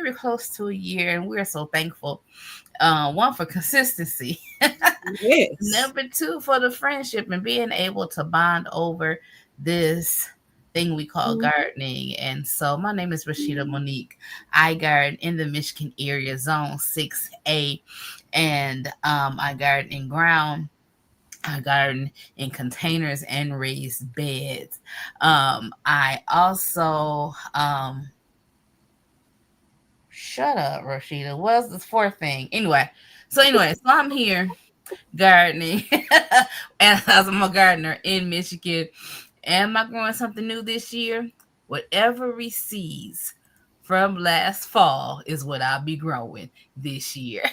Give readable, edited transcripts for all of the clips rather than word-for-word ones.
very close to a year, and we're so thankful. One for consistency, Yes. number two for the friendship and being able to bond over this thing we call gardening. And so, my name is Rashida Monique. I garden in the Michigan area, Zone 6A, and I garden in ground. I garden in containers and raised beds. I also shut up, Rashida. What's the fourth thing? So I'm here gardening, and as I'm a gardener in Michigan. Am I growing something new this year? Whatever recedes from last fall is what I'll be growing this year.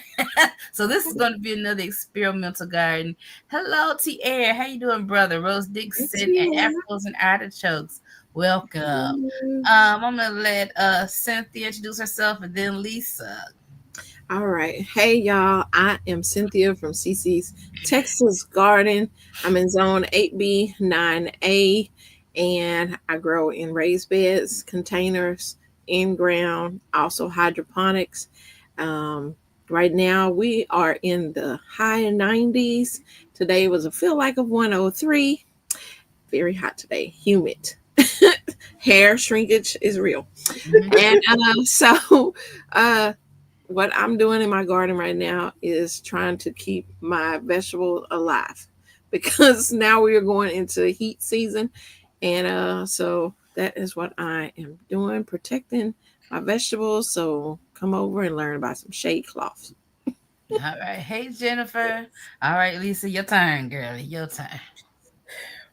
So this is going to be another experimental garden. Hello, T. Air. How you doing, brother? Rose It's Dixon and you. apples and artichokes. Welcome. I'm gonna let Cynthia introduce herself, and then Lisa. All right. Hey, y'all. I am Cynthia from CC's Texas Garden. I'm in zone 8B, 9A, and I grow in raised beds, containers, in ground, also hydroponics. Um, right now, we are in the high 90s. Today was a feel like of 103. Very hot today, humid. Hair shrinkage is real. Mhm. And uh, what I'm doing in my garden right now is trying to keep my vegetable alive because now we are going into heat season. And so that is what I am doing, protecting my vegetables. So come over and learn about some shade cloths. All right. Hey, Jennifer. All right, Lisa, your turn, girlie. Your turn.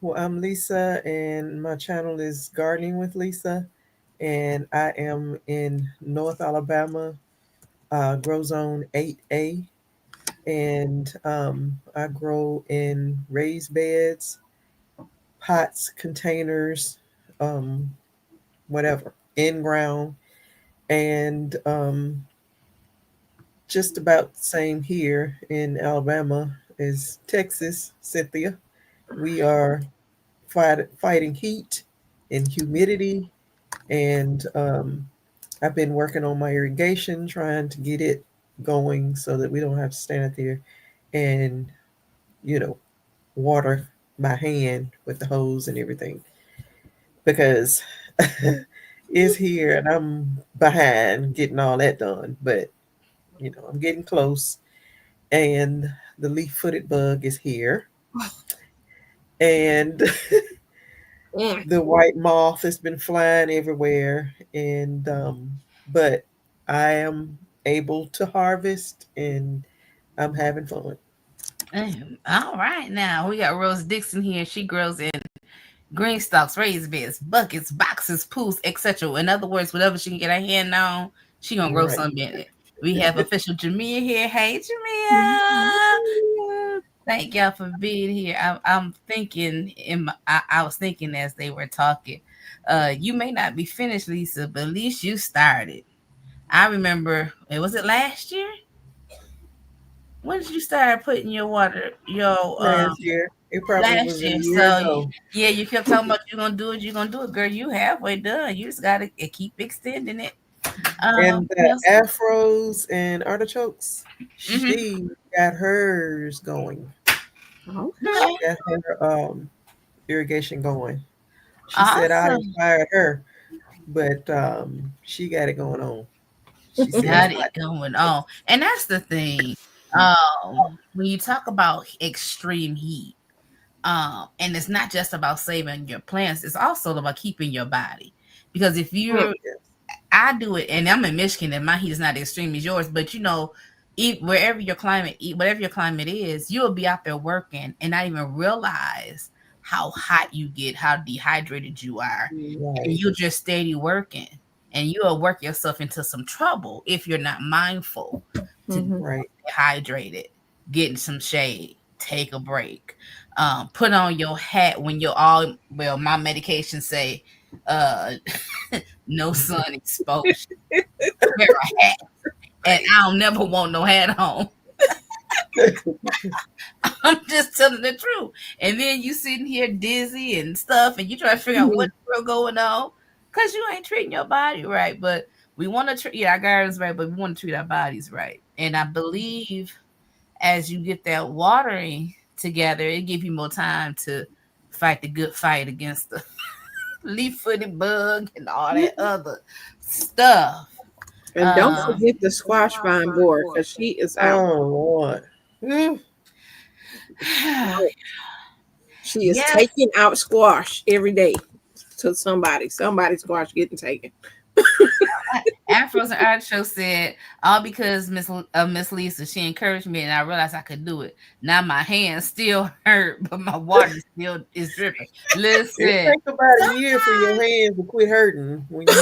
Well, I'm Lisa, and my channel is Gardening with Lisa, and I am in North Alabama, Grow Zone 8A, and I grow in raised beds, pots, containers, um, whatever, in ground, and just about the same here in Alabama as Texas, Cynthia. We are fighting heat and humidity, and I've been working on my irrigation, trying to get it going so that we don't have to stand out there and, you know, water by hand with the hose and everything because it's here and I'm behind getting all that done. But, I'm getting close. And the leaf-footed bug is here. And Mm. the white moth has been flying everywhere. And, but I am able to harvest and I'm having fun. All right, now we got Rose Dixon here. She grows in green stalks, raised beds, buckets, boxes, pools, etc. In other words, whatever she can get her hand on, she gonna grow Right. something in it. We have official Jamia here. Hey, Jamia. Thank y'all for being here. I'm thinking I was thinking as they were talking. You may not be finished, Lisa, but at least you started. I remember. Was it last year? When did you start putting your water? Your Last year, it probably last was a year. year So ago. yeah, you kept talking about you're gonna do it. You're gonna do it, girl. You halfway done. You just gotta keep extending it. And the Yes. afros and artichokes, Mm-hmm. she got hers going. Okay. She Okay. got her irrigation going. She said I Awesome. inspired her, but she got it going on. She said it's Got hot. it going on. And that's the thing. When you talk about extreme heat, and it's not just about saving your plants, it's also about keeping your body. Because if Mm. you're Yes. I do it, and I'm in Michigan, and my heat is not as extreme as yours. But whatever your climate is, you'll be out there working and not even realize how hot you get, how dehydrated you are, and Right. you're just steady working, and you'll work yourself into some trouble if you're not mindful to Mhm. Right. get hydrated, get in some shade, take a break, put on your hat when you're all well. My medication say, uh, no sun exposure. Wear a hat, and I don't never want no hat on. I'm just telling the truth. And then you sitting here dizzy and stuff, and you try to figure out Mhm. what's real going on because you ain't treating your body right. But we want to treat, yeah, our gardens right, but we want to treat our bodies right. And I believe as you get that watering together, it give you more time to fight the good fight against the leaf-footed bug and all that other stuff. And don't Um, forget the squash vine board because she is out. Oh Lord. Mm. She is yes, taking out squash every day to somebody. Somebody's squash getting taken. Afros and Art Show said, all because Miss Lisa, she encouraged me and I realized I could do it. Now my hands still hurt, but my water still is dripping. It Listen, takes about a year for your hands to quit hurting when you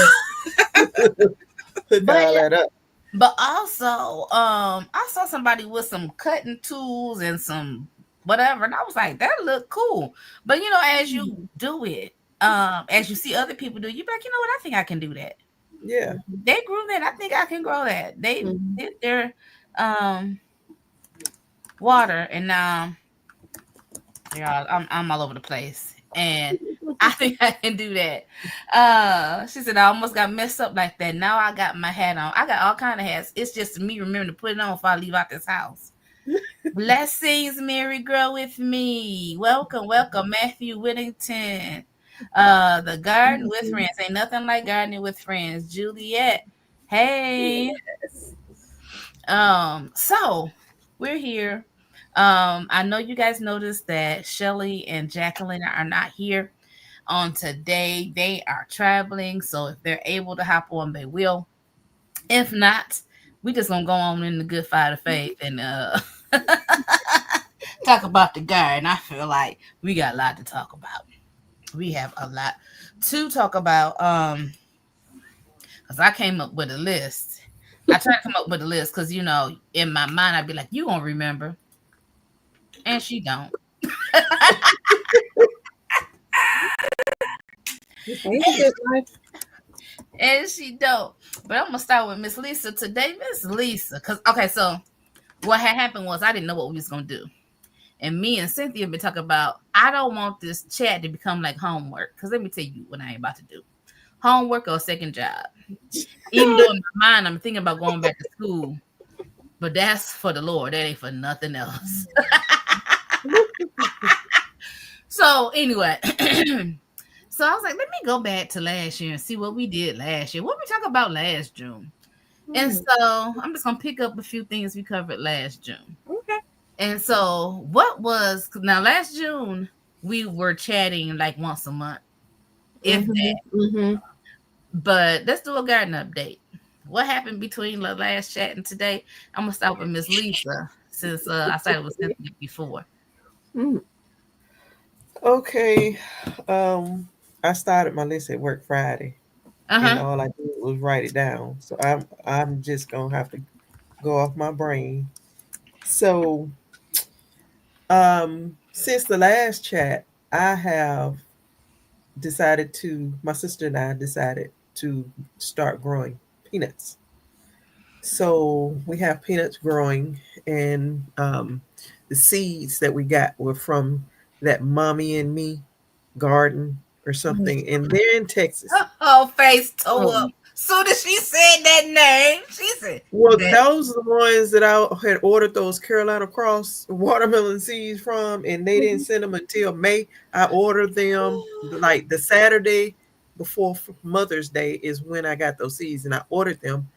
hook but all that up. but also, I saw somebody with some cutting tools and some whatever, and I was like, that looked cool. But as you do it, as you see other people do, you be like, you know what, I think I can do that. Yeah. They grew that, I think I can grow that. They Mhm. did their um water, and now yeah, I'm all over the place, and I think I can do that. She said I almost got messed up like that. Now I got my hat on. I got all kind of hats. It's just me remembering to put it on before I leave out this house. Blessings, Mary, grow with me. Welcome, welcome, Matthew Whittington. The garden with friends ain't nothing like gardening with friends. Juliet, hey. So we're here. I know you guys noticed that Shelly and Jacqueline are not here on today. They are traveling, so if they're able to hop on, they will. If not, we just gonna go on in the good fight of faith and talk about the garden. I feel like we got a lot to talk about. We have a lot to talk about. Because I came up with a list. I try to come up with a list because in my mind I'd be like, you gonna remember, and she don't. Ain't it like And she don't. But I'm gonna start with Miss Lisa today. Miss Lisa, because okay, so what had happened was I didn't know what we was gonna do, and me and Cynthia been talking about. I don't want this chat to become like homework. Because let me tell you what I ain't about to do: homework or a second job. Even though in my mind I'm thinking about going back to school, but that's for the Lord. That ain't for nothing else. So anyway, so I was like, let me go back to last year and see what we did last year. What we talk about last June. And hmm, so I'm just gonna pick up a few things we covered last June. okay. And so what was now last June we were chatting like once a month, if Mm-hmm. that. Mm-hmm. But let's do a garden update. What happened between the last chat and today? I'm gonna start with Miss Lisa since I started with Cynthia before. Mm-hmm. Okay. Um, I started my list at work Friday, Uh and huh. all I did was write it down. So I'm just gonna have to go off my brain. So since the last chat, I have decided to. My sister and I decided to start growing peanuts. So we have peanuts growing, and the seeds that we got were from that Mommy and Me garden or something, and they're in Texas. Her whole face tore Oh, up. Soon as she said that name, she said Well, that. those are the ones that I had ordered those Carolina Cross watermelon seeds from, and they didn't mhm. send them until May. I ordered them like the Saturday before Mother's Day is when I got those seeds, and I ordered them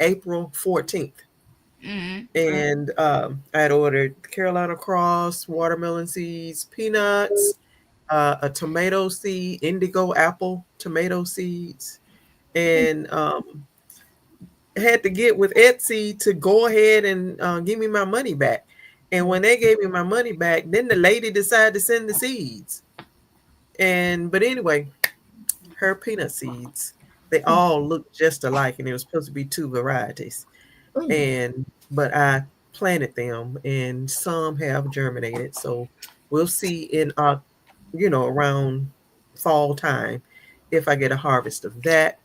April 14th. Mm-hmm. And I had ordered Carolina Cross watermelon seeds, peanuts, a tomato seed, indigo apple tomato seeds, and had to get with Etsy to go ahead and give me my money back. And when they gave me my money back, then the lady decided to send the seeds. And but anyway, her peanut seeds, they all look just alike, and it was supposed to be two varieties. Mm. And but I planted them, and some have germinated. So we'll see in around fall time if I get a harvest of that.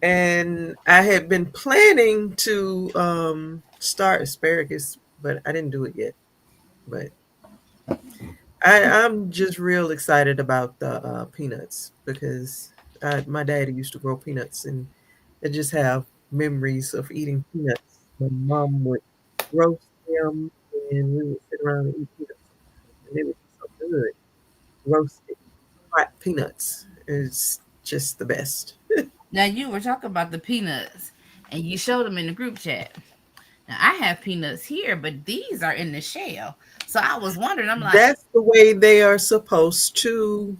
And I had been planning to start asparagus, but I didn't do it yet. But I'm just real excited about the peanuts because My daddy used to grow peanuts, and I just have memories of eating peanuts. My mom would roast them, and we would sit around and eat peanuts, and they were so good. Roasted hot peanuts is just the best. Now you were talking about the peanuts, and you showed them in the group chat. Now I have peanuts here, but these are in the shell. So I was wondering. I'm like, That's the way they are supposed to.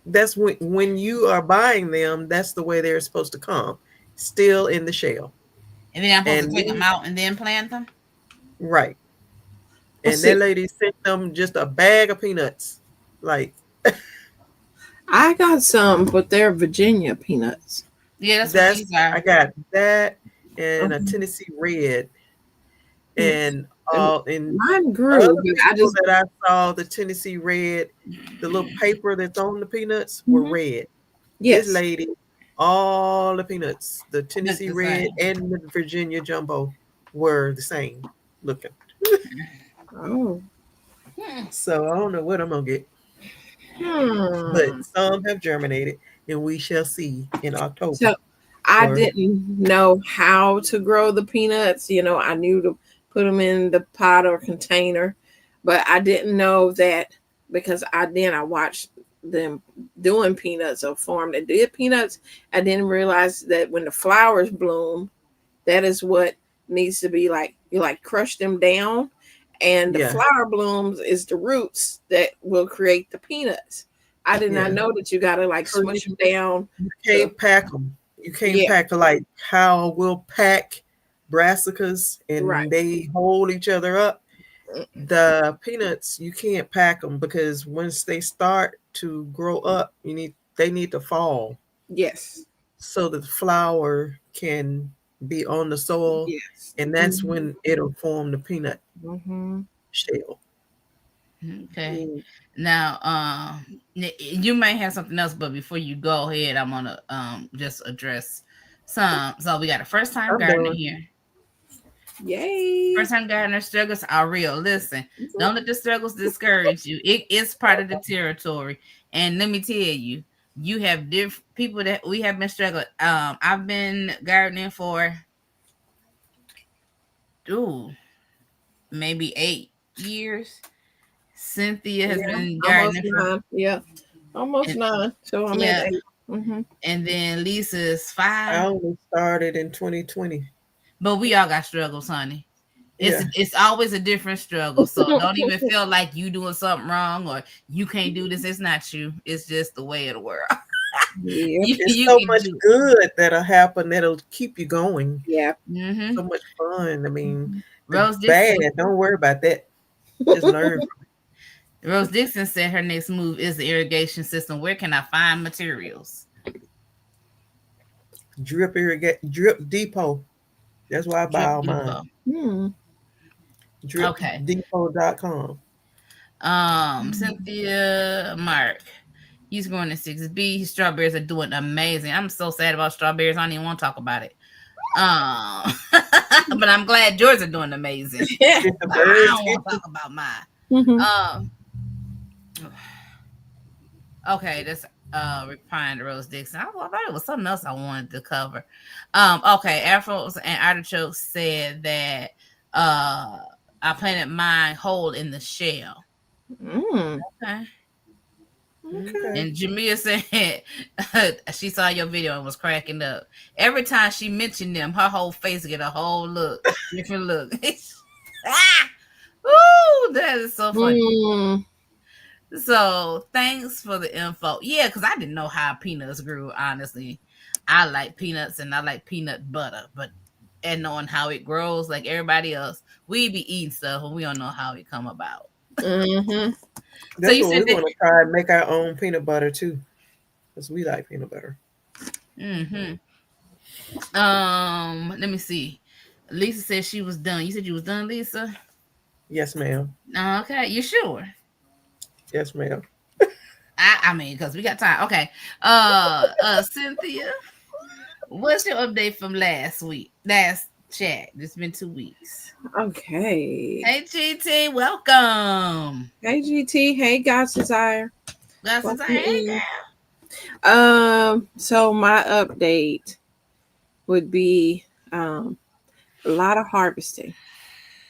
That's when you are buying them. That's the way they're supposed to come, still in the shell. and then I'm supposed to And take them me, out and then plant them. right. Well, And that see, lady sent them just a bag of peanuts. Like I got some, but they're Virginia peanuts. Yeah, that's what that's these are. I got that and a Mhm. Tennessee red Yes. and And all in mine grew, other but I people just that I saw the Tennessee red, the little paper that's on the peanuts were Mhm. red. This Yes. lady, all the peanuts, the Look Tennessee the red same. and the Virginia jumbo were the same looking. Oh. Hmm. So I don't know what I'm gonna get, but Hmm. some have germinated, and we shall see in October. So I Or didn't know how to grow the peanuts. I knew to put them in the pot or container, but I didn't know that because I watched them doing peanuts or farm that did peanuts. I didn't realize that when the flowers bloom, that is what needs to be like. You like crush them down, and the yeah, flower blooms is the roots that will create the peanuts. I did not yeah. know that you got to like So smush them down you to can't pack them. You can't yeah, pack like how we'll pack brassicas right. and they hold each other up. The peanuts you can't pack them because once they start to grow up, they need to fall Yes. so that the flower can be on the soil, Yes. and that's Mm-hmm. when it'll form the peanut Mm-hmm. shell. Okay. Mm. Now, you may have something else, but before you go ahead, I'm gonna just address some. So we got a first time I'm gardener done. here. Yay. First time gardener struggles are real. Listen, Mhm. don't let the struggles discourage you. It's part of the territory. And let me tell you, you have different people that we have been struggling. I've been gardening for ooh maybe 8 years. Cynthia has Yeah. been Almost gardening for nine. Yeah. Almost and nine. So I'm at yeah, 8. Mm-hmm. and then Lisa's I 5. only started in 2020. But we all got struggles, honey. It's Yeah, it's always a different struggle. So don't even feel like you doing something wrong or you can't do this. It's not you. It's just the way of the world. Yep. it's You so can much do. good that'll happen that'll keep you going. Yeah. Mm-hmm. So much fun. I mean, the Rose bad, Dixon. don't worry about that. Just learn. Rose Dixon said her next move is the irrigation system. Where can I find materials? Drip Depot. That's why I buy Drip all mine. Depot. Hmm. Okay. DripDepot.com. Cynthia Mark. He's going to 6B. His strawberries are doing amazing. I'm so sad about strawberries. I don't even want to talk about it. But I'm glad yours are doing amazing. Yeah. Did the I birds don't get want to you? talk about mine. Mm-hmm. Um, okay, that's replying to Rose Dixon. I thought it was something else I wanted to cover. Okay, Afros and Artichokes said that I planted mine whole in the shell. Mm. Okay. Okay. Okay. And Jamia said she saw your video and was cracking up. Every time she mentioned them, her whole face get a whole look, different look. Ah! Ooh, that is so funny. Mm. So thanks for the info. Yeah, because I didn't know how peanuts grew, honestly. I like peanuts and I like peanut butter, but and knowing how it grows like everybody else, we be eating stuff and we don't know how it come about. Mm-hmm. So That's you what we said that want to try and make our own peanut butter too. Because we like peanut butter. mm-hmm. Let me see. Lisa said she was done. You said you was done, Lisa? Yes, ma'am. Okay, you sure? Yes, ma'am. I mean, because we got time. Okay. Cynthia, what's your update from last week? Last chat. It's been 2 weeks. Okay. Hey GT, welcome. Hey GT. Hey God Desire. Got some time. Welcome Hey in. girl. So my update would be a lot of harvesting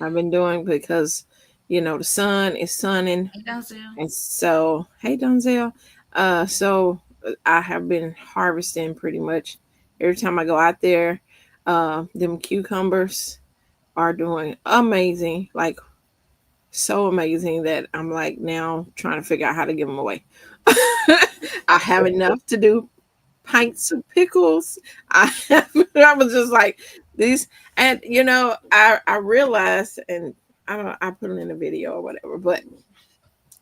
I've been doing because the sun is sunning. Hey, Denzel. And so, hey Donzel. I have been harvesting pretty much every time I go out there. Them cucumbers are doing amazing, like so amazing that I'm like now trying to figure out how to give them away. I have enough to do pints of pickles. I was just like these, and I realized, and I don't know, I put it in a video or whatever, but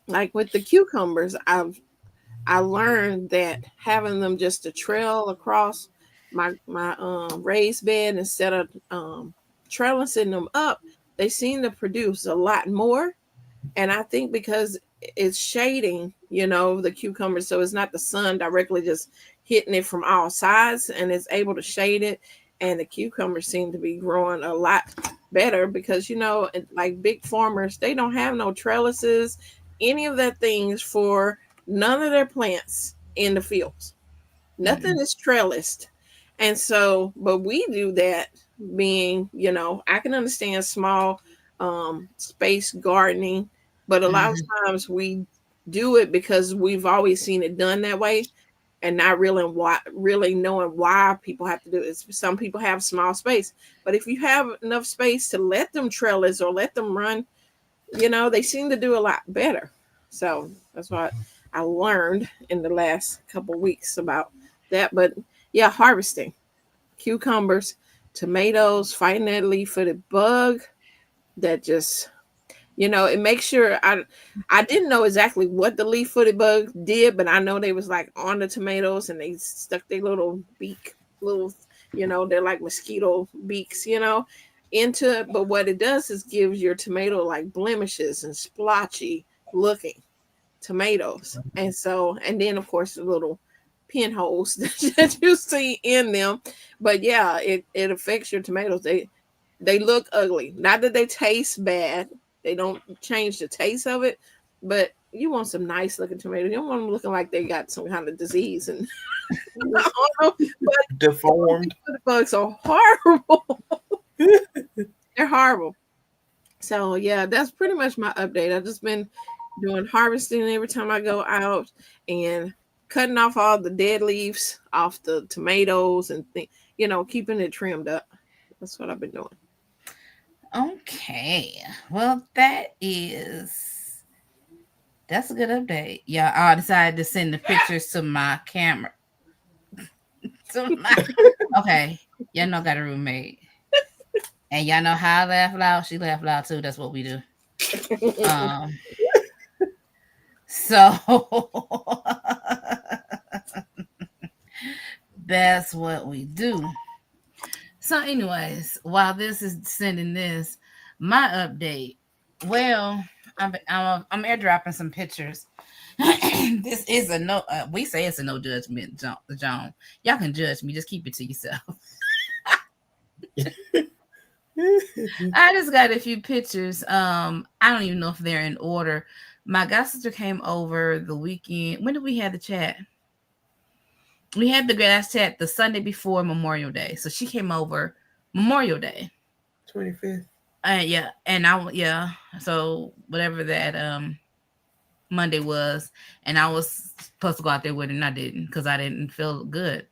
like with the cucumbers, I learned that having them just a trail across my raised bed instead of trellising them up, they seem to produce a lot more. And I think because it's shading, the cucumber, so it's not the sun directly just hitting it from all sides, and it's able to shade it. And the cucumbers seem to be growing a lot better because like big farmers, they don't have no trellises, any of that things for none of their plants in the fields. Nothing Mm-mm. is trellised. And so, but we do that being, I can understand small space gardening, but a lot of Mm-hmm. times we do it because we've always seen it done that way and not really knowing why people have to do it. Some people have small space, but if you have enough space to let them trellis or let them run, they seem to do a lot better. So that's what I learned in the last couple of weeks about that. But yeah, harvesting cucumbers, tomatoes, fighting that leaf-footed bug that just it makes sure I didn't know exactly what the leaf-footed bug did, but I know they was like on the tomatoes and they stuck their little beak, little they're like mosquito beaks, into it. But what it does is gives your tomato like blemishes and splotchy looking tomatoes. And so, and then of course the little pinholes that you see in them. But yeah, it affects your tomatoes. They look ugly. Not that they taste bad. They don't change the taste of it, but you want some nice looking tomatoes. You don't want them looking like they got some kind of disease and I don't know, but Deformed. the bugs are horrible. They're horrible. So yeah, that's pretty much my update. I've just been doing harvesting every time I go out and cutting off all the dead leaves off the tomatoes and keeping it trimmed up. That's what I've been doing. Okay. Well, that's a good update. Yeah, I decided to send the pictures to my camera. To my Okay. Y'all know I got a roommate. And y'all know how I laugh loud? She laugh loud too. That's what we do. Um so that's what we do. So, anyways, while this is sending this, my update. Well, I'm airdropping some pictures. This is a no. We say it's a no judgment, John. Y'all can judge me. Just keep it to yourself. I just got a few pictures. I don't even know if they're in order. My god sister came over the weekend. When did we have the chat? We had the last chat the Sunday before Memorial Day. So she came over Memorial Day. 25th. Yeah, and yeah. So whatever that Monday was, and I was supposed to go out there with her, and I didn't because I didn't feel good.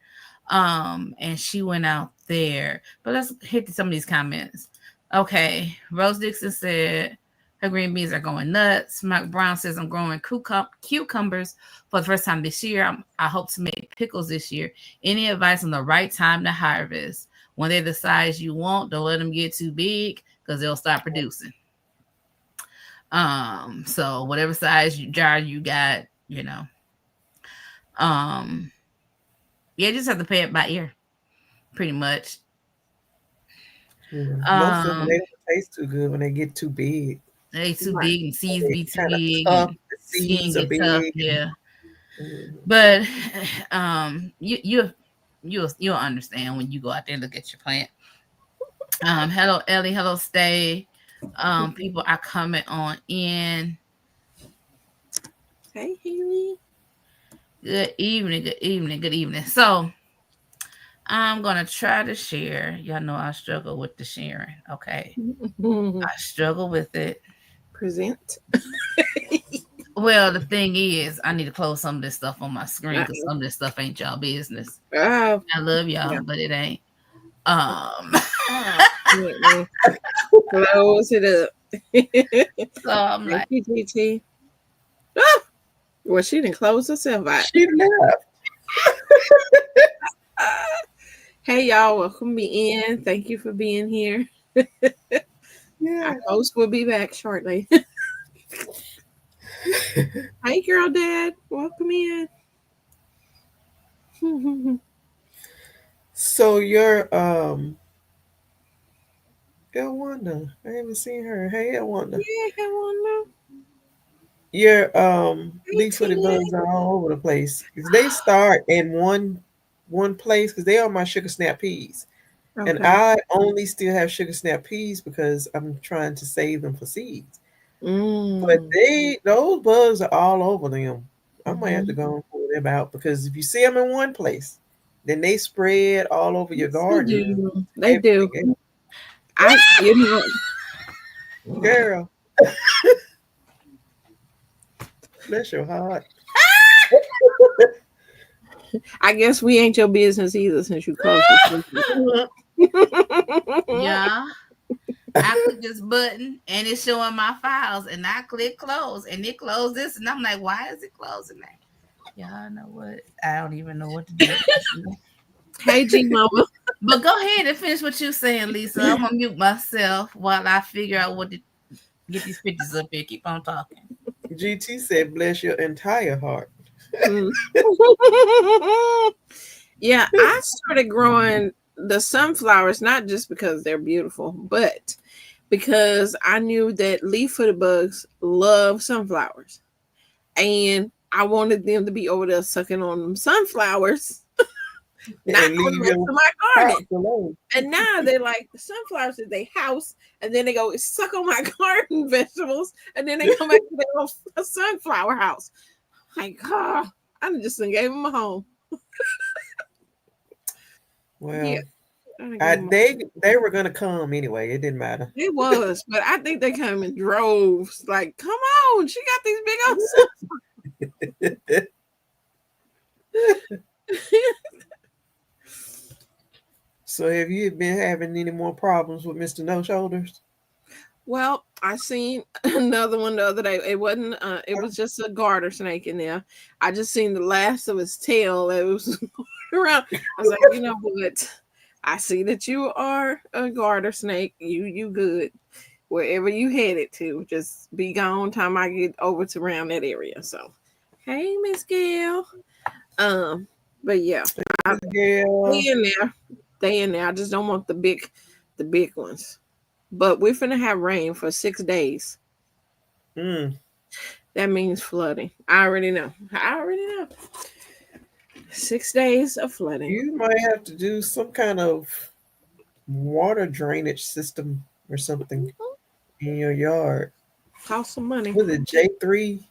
And she went out there. But let's hit some of these comments. Okay, Rose Dixon said her green beans are going nuts. Mike Brown says I'm growing cucumbers for the first time this year. I hope to make pickles this year. Any advice on the right time to harvest? When they're the size you want, don't let them get too big because they'll start producing. So whatever size jar you got, um, yeah, you just have to pay it by ear, pretty much. Yeah. Most of them, they Um, don't taste too good when they get too big. they too Right. big and seeds They be too kind of big tough. and The skin seeds are get tough. big. Yeah, Mhm. but you'll understand when you go out there and look at your plant. Hello Ellie, hello Stay. People are coming on in. Hey Haley. Good evening, good evening, good evening. So I'm gonna try to share. Y'all know I struggle with the sharing. Okay, I struggle with it. Present. Well, the thing is, I need to close some of this stuff on my screen because Uh-oh. some of this stuff ain't y'all business. Oh, I love yeah. y'all, but it ain't. Um, Mm-mm. Close it up. so I'm Thank like, you, GT. Ah, well, she didn't close herself out. She left. Hey, y'all, welcome me in. Thank you for being here. Our Yeah. host will be back shortly. Hey, girl, dad, welcome in. So Elwanda. I haven't seen her. Hey Elwanda. Yeah, come on now. Your Hey, leaf-footed Ted. bugs are all over the place. 'Cause they start in one place because they are my sugar snap peas. And Okay. I only still have sugar snap peas because I'm trying to save them for seeds. But Mm. those bugs are all over them. I might have to Mm-hmm. go and pull them out because if you see them in one place, then they spread all over your Yes, they garden and do. They do. everything else. You know, Girl, bless your heart. I guess we ain't your business either since you closed this. yeah, I click this button and it's showing my files, and I click close, and it closed this, and I'm like, why is it closing that? Y'all know what? I don't even know what to do. Hey, G Mama. But go ahead and finish what you're saying, Lisa. I'm gonna mute myself while I figure out what to get these pictures up here. Keep on talking. GT said, bless your entire heart. Mm. Yeah, I started growing the sunflowers not just because they're beautiful, but because I knew that leaf-footed bugs love sunflowers, and I wanted them to be over there sucking on them sunflowers, not And on the leave rest your of my crops garden. alone. And now they're like the sunflowers at their house, and then they go suck on my garden vegetables, and then they come back to their little sunflower house. Like, oh, I just done gave them a home. Yeah, Well, I done gave them. they were gonna come anyway. It didn't matter. It was, but I think they came in droves. Like, come on, she got these big old So have you been having any more problems with Mr. No Shoulders? Well, I seen another one the other day. It wasn't. It was just a garter snake in there. I just seen the last of his tail. It was going around. I was like, you know what? I see that you are a garter snake. You good. Wherever you headed to, just be gone. Time I get over to around that area. So, hey, Miss Gail. Um, but yeah, I, they Girl. in there. They in there. I just don't want the big ones. But we're finna have rain for 6 days. Mm. That means flooding. I already know. I already know. 6 days of flooding. You might have to do some kind of water drainage system or something in your yard. Cost some money. Was it J3?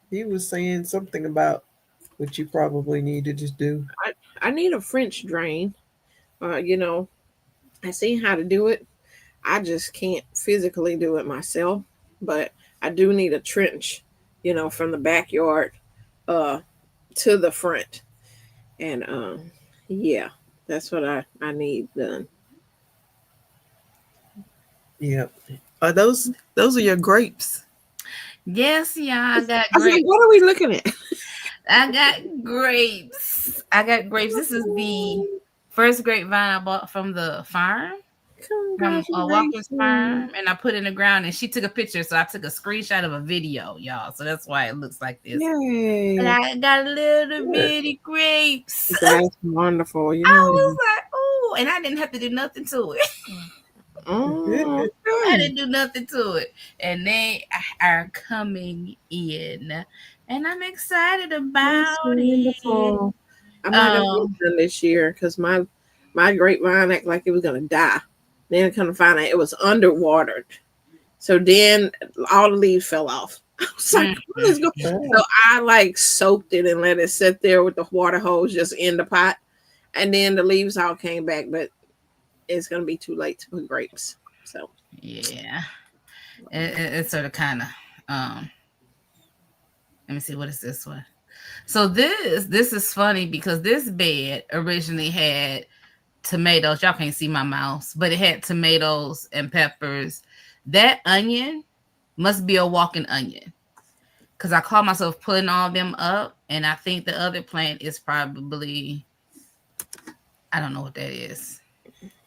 He was saying something about what you probably need to just do. I need a French drain. You know, I seen how to do it. I just can't physically do it myself. But I do need a trench, from the backyard uh to the front. And yeah, that's what I need done. Yep. Are those are your grapes? Yes, yeah, I got I was like, grapes. what are we looking at? I got grapes. I got grapes. This is the first grapevine I bought from the farm, from Walker's Congratulations. farm, and I put it in the ground. And she took a picture, so I took a screenshot of a video, y'all. So that's why it looks like this. But Yay. I got little Good. bitty grapes. That's wonderful. I Yeah. was like, oh, and I didn't have to do nothing to it. Oh, I okay. didn't do nothing to it. And they are coming in. And I'm excited That's about it. wonderful. I'm not gonna get Um, done this year because my grapevine act like it was gonna die. Then come to find out it was underwatered. So then all the leaves fell off. I was like, Mm, what is going? Oh, So I like soaked it and let it sit there with the water hose just in the pot, and then the leaves all came back, but it's gonna be too late to put grapes. So yeah, it's sort of kind of. Let me see, what is this one? So this is funny because this bed originally had tomatoes. Y'all can't see my mouse, but it had tomatoes and peppers. That onion must be a walking onion because I call myself putting all them up, and I think the other plant is probably, I don't know what that is.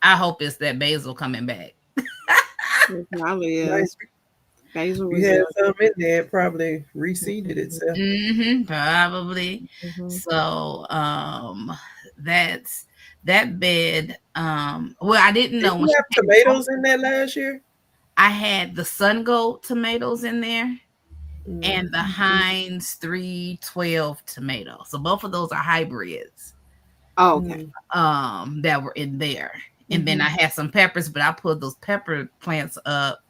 I hope it's that basil coming back. it probably nice. is. Basil You was had there. some in there, it probably reseeded itself. Probably. Hmm. So that's that bed. Well, I didn't Did know when you she have came home. tomatoes in there last year? I had the Sun Gold tomatoes in there Mm. and the Heinz 312 tomatoes. So both of those are hybrids Oh, okay. Mm. that were in there. And then Hmm. I had some peppers, but I put those pepper plants up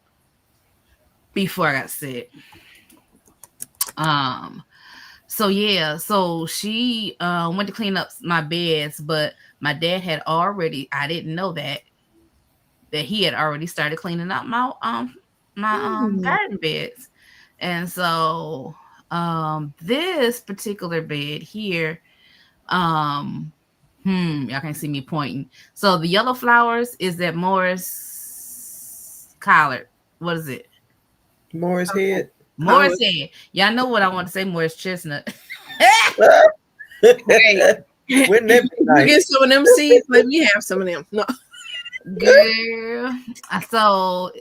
before I got sick. Um so yeah, so she went to clean up my beds, but my dad had already, I didn't know that he had already started cleaning up my Mm. garden beds. And so this particular bed here, um y'all can't see me pointing. So the yellow flowers is that Morris collard. What is it? Morris Okay. head. Morris Colin. head. Y'all know what I want to say, Morris chestnut. Hey, Wouldn't that be you nice? get some of them seeds, let me have some of them. No. Girl. So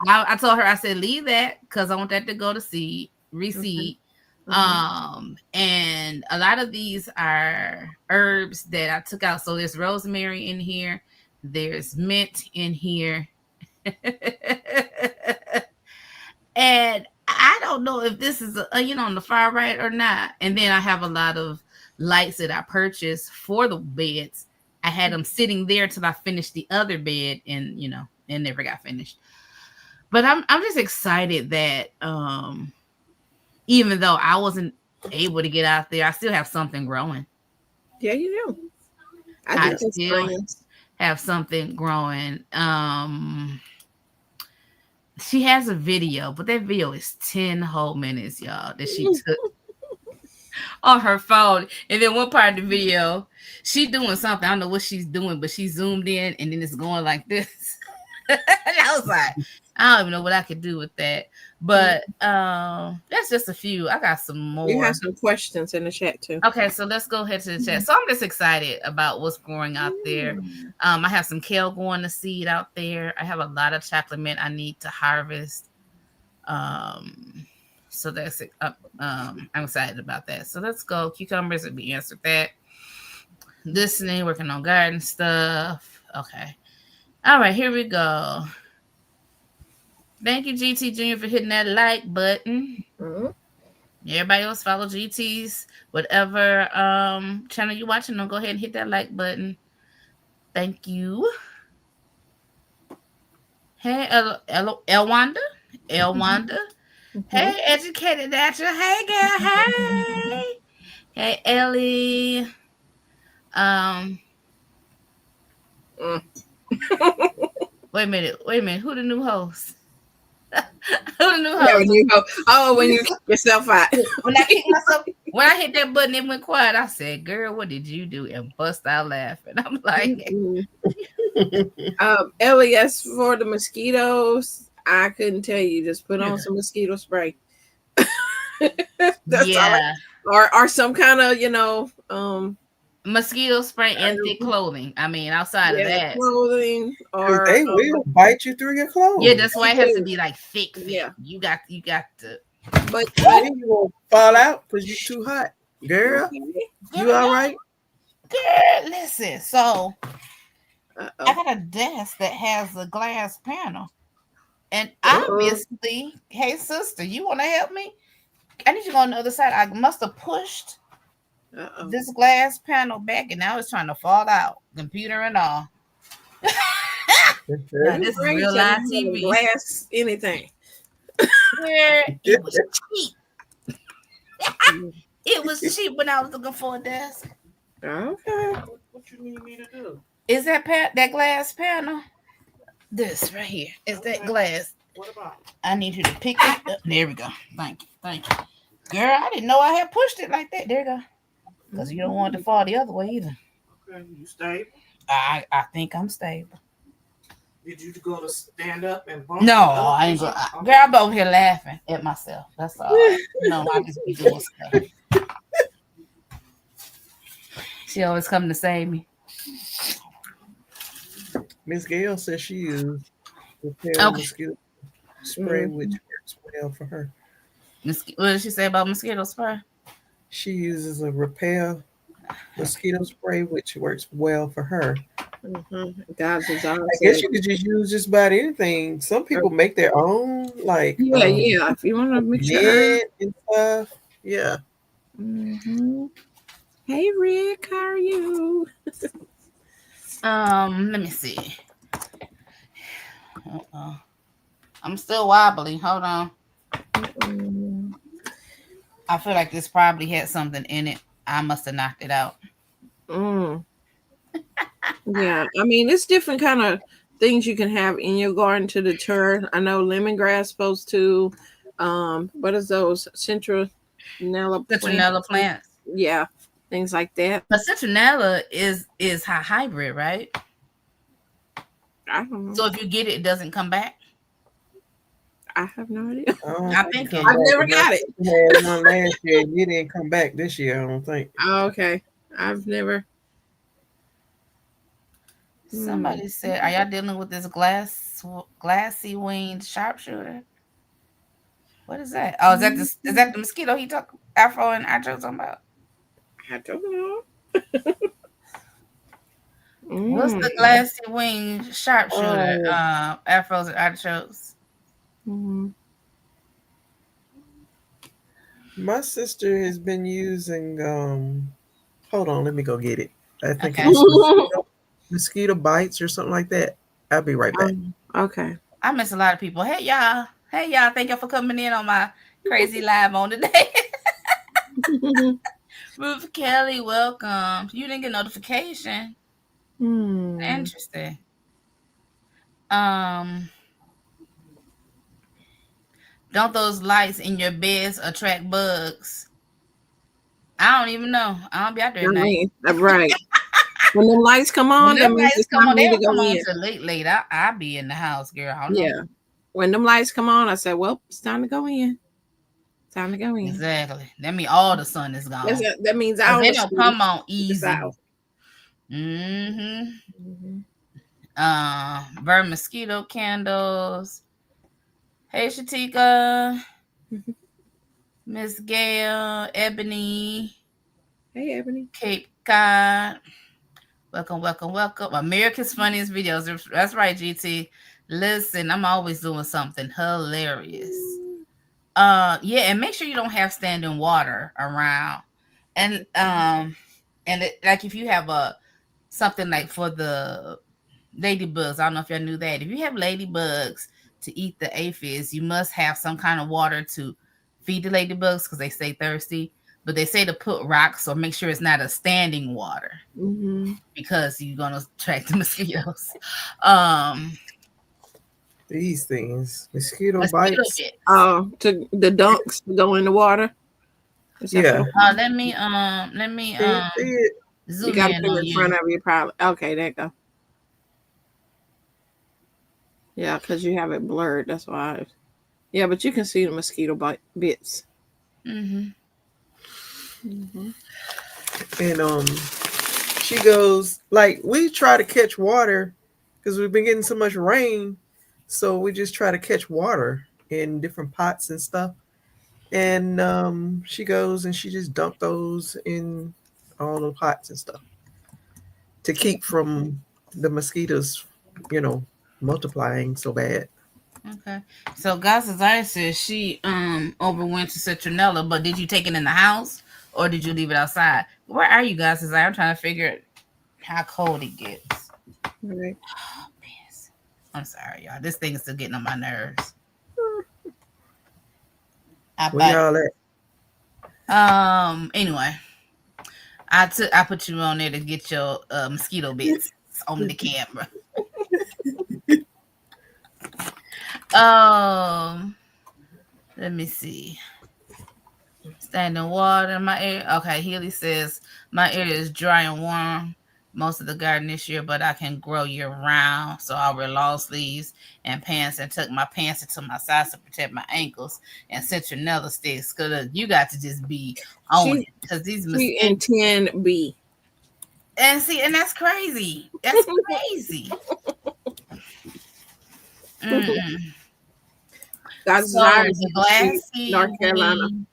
I told her, I said, leave that because I want that to go to seed, Okay. reseed. Hmm. And a lot of these are herbs that I took out. So there's rosemary in here, there's mint in here. And I don't know if this is on the far right or not. And then I have a lot of lights that I purchased for the beds. I had them sitting there till I finished the other bed, and it never got finished. But I'm just excited that even though I wasn't able to get out there, I still have something growing. Yeah, you do. I I think that's still grand. have something growing. She has a video, but that video is 10 whole minutes, y'all, that she took on her phone. And then one part of the video, she doing something. I don't know what she's doing, but she zoomed in and then it's going like this. And I was like, I don't even know what I could do with that. But that's just a few. I got some We have more. some questions in the chat too. Okay, so let's go ahead to the chat. So I'm just excited about what's growing out there. Mm. I have some kale going to seed out there. I have a lot of chocolate mint I need to harvest. Um, so that's it. I'm excited about that. So let's go. Cucumbers, we answered that. Listening, working on garden stuff. Okay. All right, here we go. Thank you, GT Junior, for hitting that like button. Mhm. Everybody else follow GT's whatever channel you watching on. Go ahead and hit that like button. Thank you. Hey, Elwanda. Elwanda. Mhm. Hey, educated natural. Hey, girl. Hey. Hey, Ellie. Um, Mm. wait a minute. Wait a minute. Who the new host? Who the new Yeah, when host? you go, oh, when you kick yourself out. When I kicked myself, when I hit that button, it went quiet. I said, "Girl, what did you do?" And bust out laughing. I'm like, Mhm. Ellie, as for the mosquitoes, I couldn't tell you. Just put on some mosquito spray. That's all. yeah, Or some kind of mosquito spray and thick clothing. I mean, outside of yeah, that, clothing Because or they will bite you through your yeah, that's clothes. why they it has to do. be like thick. Yeah, You got to. but Then you won't fall out because you're too hot. Girl, okay. you all right? Girl, listen. So I Uh-oh. got a desk that has a glass panel. And Uh-oh. obviously, hey sister, you want to help me? I need you to go on the other side. I must have pushed Uh-oh. this glass panel back, and now it's trying to fall out, computer and all. Now You this is bring real to live having TV. glass anything. Where it was cheap. Mm. It was cheap when I was looking for a desk. Okay. What you need me to do? Is that glass panel? This right here is that glass. What about? I need you to pick it up. There we go. Thank you. Thank you. Girl, I didn't know I had pushed it like that. There you go. Because you don't want it to fall the other way either. Okay, you stable? I think I'm stable. Did you go to stand up and bump? No, I ain't going. Girl, I'm over here laughing at myself. That's all. No, I just be doing stuff. She always come to save me. Miss Gail says she used repel Okay. mosquito spray, Mm. which works well for her. What did she say about mosquito spray? She uses a repel mosquito spray, which works well for her. God's desire I guess said, you could just use just about anything. Some people make their own, like yeah, yeah. If you want to mix your herbs. mint and stuff. Yeah. Mm-hmm. Hey, Rick, how are you? Let me see. I'm still wobbly. Hold on. Mm. I feel like this probably had something in it. I must have knocked it out. Mm. Yeah, I mean, it's different kind of things you can have in your garden to deter. I know lemongrass supposed to. What is those citronella Citronella plants? plants. Yeah, things like that. But citronella is hybrid, right? I don't know. So if you get it, it doesn't come back. I have no idea. I don't I think think it it. come I've back. never My got it. sister had one last year. You didn't come back this year, I don't think. Oh, okay, I've never. Somebody said, "Are y'all dealing with this glassy winged sharpshooter? What is that? Oh, is that the mosquito he took Afro and Acho talking about? I don't know. What's Mm. the glassy winged sharpshooter? Oh, Afros and Achos. Mm. my sister has been using hold on, let me go get it. I think it Okay, was mosquito bites or something like that. I'll be right back. Okay. I miss a lot of people. Hey y'all, hey y'all. Thank y'all for coming in on my crazy live on today. Ruth Kelly, welcome. You didn't get notification. Hmm. Interesting. Um, don't those lights in your beds attract bugs? I don't even know. I don't be out there I at night. mean, right. When the lights come When on, that them means lights it's come time for on, they me to don't go come on in. till late. I be in the house, girl. Hold on. Yeah. When them lights come on, I said, well, it's time to go in. Time to go in. Exactly. That mean all the sun is gone. That means Cause our they don't school come on is easy. out. Mm-hmm. Mm-hmm. Burn mosquito candles. Hey Shatika, Miss Gail, Ebony, Hey, Ebony. Cape Cod. Welcome, welcome, welcome. America's Funniest Videos. That's right, GT. Listen, I'm always doing something hilarious. Yeah, and make sure you don't have standing water around. And like if you have something like for the ladybugs, I don't know if y'all knew that. If you have ladybugs to eat the aphids, you must have some kind of water to feed the ladybugs because they stay thirsty. But they say to put rocks or make sure it's not a standing water Mm-hmm. because you're gonna attract the mosquitoes. Um, These things, mosquito Mosquito bites. bits. To the dunks to go in the water. Is that for Yeah, the water? Let me can you see it? You zoom got to in put it on in you. front of you, probably. Okay, there you go. Yeah, because you have it blurred. That's why. Yeah, but you can see the mosquito bits. Mm-hmm. Mm-hmm. And she goes like we try to catch water because we've been getting so much rain, so we just try to catch water in different pots and stuff. And she goes and she just dumped those in all the pots and stuff to keep from the mosquitoes, you know, multiplying so bad. Okay. So God's desire says she overwent to citronella, but did you take it in the house or did you leave it outside? Where are you guys? Desire? I'm trying to figure how cold it gets. Right. I'm sorry, y'all. This thing is still getting on my nerves. I Where bite. y'all at? Anyway, I put you on there to get your mosquito bits on the camera. Um, let me see. Standing water in my area. Okay, Healy says my area is dry and warm most of the garden this year, but I can grow year round. So I'll wear long sleeves and pants and tuck my pants into my sides to protect my ankles and citronella sticks. Cause you got to just be on She it. Cause these she in mosquitoes 10B. and see, and that's crazy. That's crazy. Mm-mm. God's So desire the Street, glassy North Carolina. wing.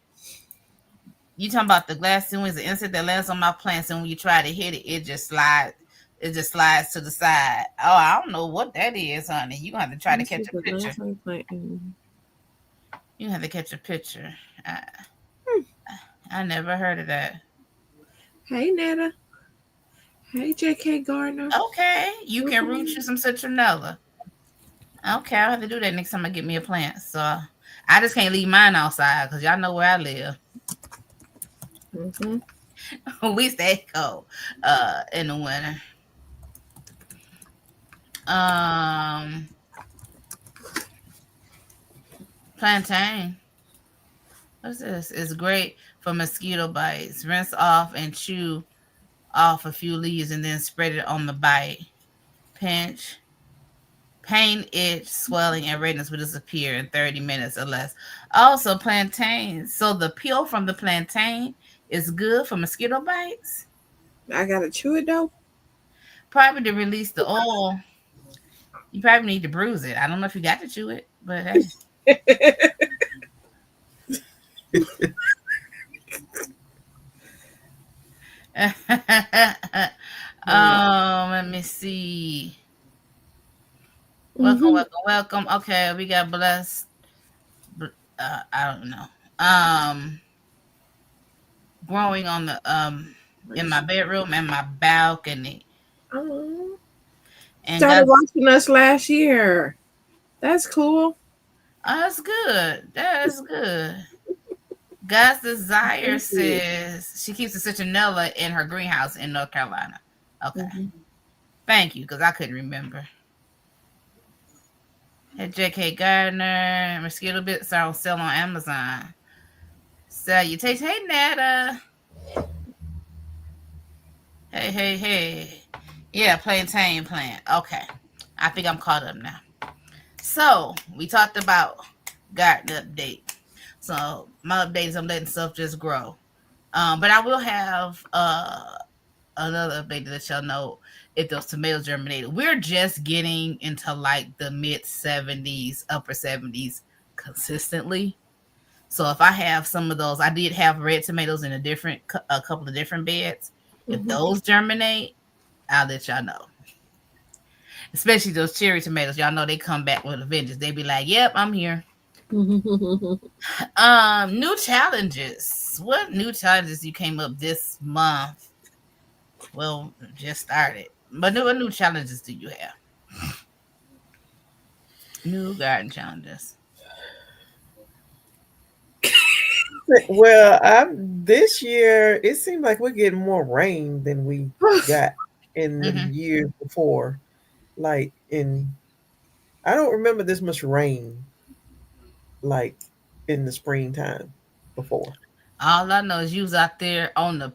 You talking about the glass ceilings, the insect that lands on my plants, and when you try to hit it, it just slides. It just slides to the side. Oh, I don't know what that is, honey. You gonna have to try to This catch is a the picture. last time playing. You have to catch a picture. I never heard of that. Hey Netta. Hey JK Gardner. Okay, you can root Mm-hmm. you some citronella. Okay, I'll have to do that next time I get me a plant. So I just can't leave mine outside because y'all know where I live. Mm-hmm. We stay cold in the winter. Um, plantain. What's this? It's great for mosquito bites. Rinse off and chew off a few leaves and then spread it on the bite. Pinch. Pain, itch, swelling, and redness will disappear in 30 minutes or less. Also, plantain. So the peel from the plantain is good for mosquito bites. I gotta chew it though. Probably to release the oil. You probably need to bruise it. I don't know if you got to chew it, but hey. Let me see. Welcome, Mm-hmm. welcome, welcome. Okay, we got blessed. I don't know. Um, growing on the in my bedroom and my balcony, and Started God, watching us last year. That's cool. oh, that's good. That's good. God's desire Thank you. says she keeps a citronella in her greenhouse in North Carolina. Okay, Mhm. thank you because I couldn't remember. Hey, J.K. Gardner, mosquito bits are on sale on Amazon. Salutations. Hey, Netta. Hey, hey, hey. Yeah, plantain plant. Okay. I think I'm caught up now. So, we talked about garden update. So, my update is I'm letting stuff just grow. But I will have another update to let y'all know if those tomatoes germinated. We're just getting into like the mid 70s, upper 70s consistently. So if I have some of those, I did have red tomatoes in a couple of different beds. If Mhm. those germinate, I'll let y'all know. Especially those cherry tomatoes, y'all know they come back with a vengeance. They be like, "Yep, I'm here." New challenges. What new challenges you came up this month? Well, just started. But what new challenges do you have? New garden challenges. Well, I'm this year. It seemed like we're getting more rain than we got in the Mm-hmm. years before. Like in, I don't remember this much rain like in the springtime before. All I know is you was out there on the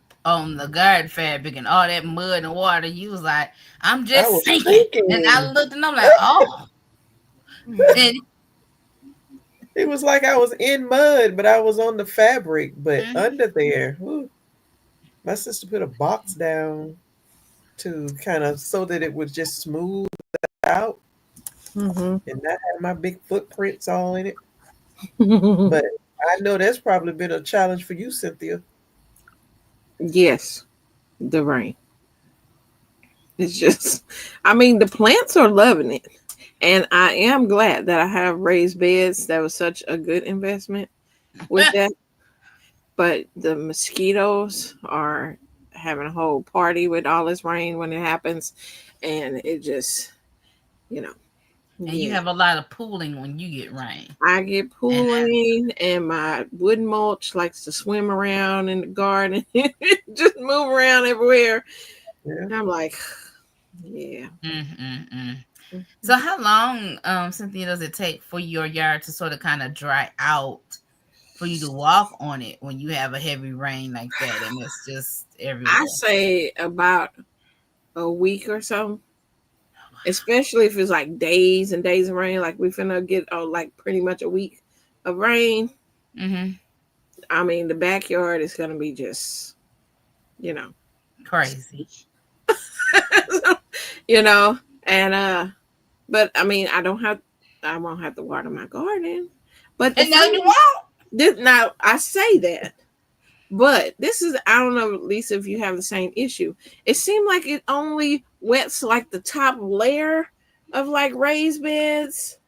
garden fabric and all that mud and water. You was like, I'm I just was sinking. And I thinking looked and I'm like, oh. And it was like I was in mud, but I was on the fabric. But mhm. under there, whew, my sister put a box down to kind of so that it would just smooth out Mhm. and not have my big footprints all in it. But I know that's probably been a challenge for you, Cynthia. Yes, the rain. It's just, I mean, the plants are loving it. And I am glad that I have raised beds. That was such a good investment with that. But the mosquitoes are having a whole party with all this rain when it happens. And it just, you know. And you Yeah. have a lot of pooling when you get rain. I get And pooling, and my wood mulch likes to swim around in the garden, just move around everywhere. Yeah. I'm like, yeah. mm-mm-mm. So Mhm. how long, Cynthia, does it take for your yard to sort of kind of dry out for you to walk on it when you have a heavy rain like that and it's just I everywhere? say about a week or so, especially if it's like days and days of rain. Like we finna get like pretty much a week of rain. Mm-hmm. I mean, the backyard is gonna be just, you know, Crazy. you know, and but I mean, I won't have to water my garden. But the And no, you funny, won't. now I say that, but this is, I don't know, Lisa, if you have the same issue. It seemed like it only wets like the top layer of like raised beds,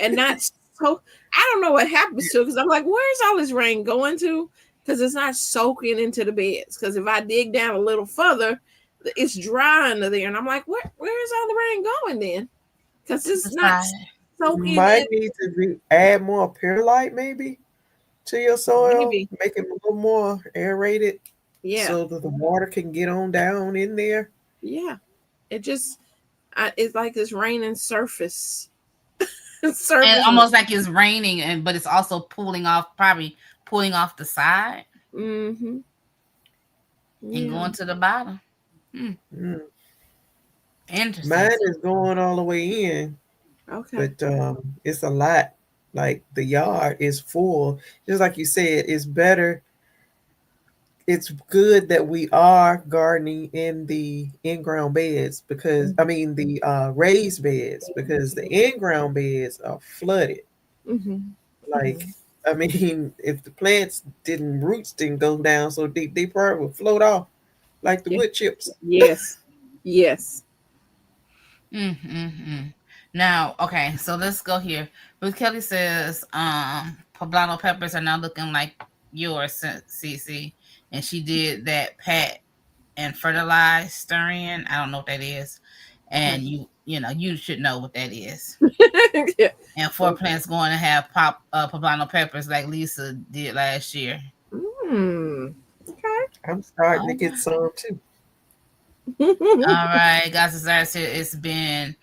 and not so. I don't know what happens to it, because I'm like, where's all this rain going to? Because it's not soaking into the beds. Because if I dig down a little further, it's dry under there, and I'm like, where's all the rain going then? Because To it's the not side. You soaking might in. need to add more perlite maybe to your soil, Maybe, make it a little more aerated yeah, so that the water can get on down in there. yeah. It just, it's like this raining surface, And surface. almost like it's raining, and but it's also pulling off, probably pulling off the side Mm-hmm. and Yeah. going to the bottom. Hmm. Mm. Interesting. Mine is going all the way in, Okay. but it's a lot. Like the yard is full. Just like you said, it's better. It's good that we are gardening in the in-ground beds because I mean the raised beds because the in-ground beds are flooded. Mm-hmm. Like I mean, if the plants didn't roots didn't go down so deep, they probably would float off like the Yeah. wood chips. Yes. Yes. Mm-hmm. Now, okay, so let's go here. Ruth Kelly says, poblano peppers are now looking like yours, CC, and she did that pat and fertilized stirring. I don't know what that is, Okay. and you should know what that is. Yeah. And four Okay. plants going to have poblano peppers like Lisa did last year. Mm. Okay. I'm starting to All get right, some too. all right, guys. Desire said it's been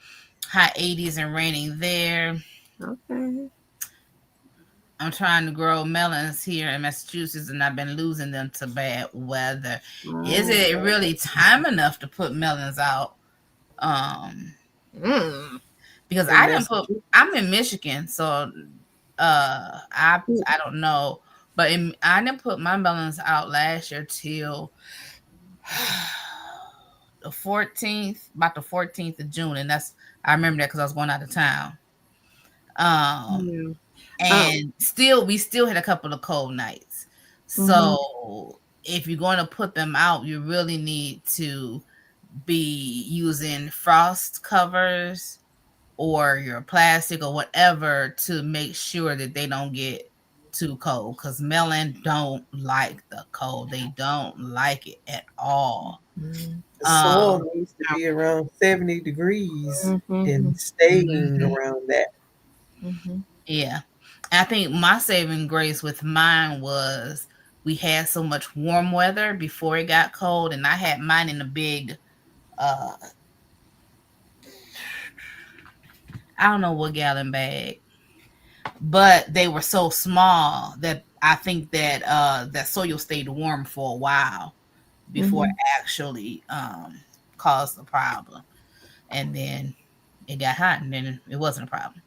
high 80s and raining there. Okay. I'm trying to grow melons here in Massachusetts, and I've been losing them to bad weather. Is Oh. it really time enough to put melons out? Um, Mm. because In I didn't put. Massachusetts. I'm in Michigan, so I don't know, but I didn't put my melons out last year till the 14th, about the 14th of June, and that's I remember that because I was going out of town. Um, Yeah. Oh. and still we still had a couple of cold nights. Mm-hmm. So if you're going to put them out, you really need to be using frost covers or your plastic or whatever to make sure that they don't get too cold, because melon don't like the cold. They don't like it at all. The um soil needs to be around 70 degrees Mm-hmm. and staying mhm, around that. Mm-hmm. yeah. I think my saving grace with mine was we had so much warm weather before it got cold, and I had mine in a big, uh, I don't know what gallon bag, but they were so small that I think that that soil stayed warm for a while before it Mm-hmm. actually caused the problem, and then it got hot, and then it wasn't a problem.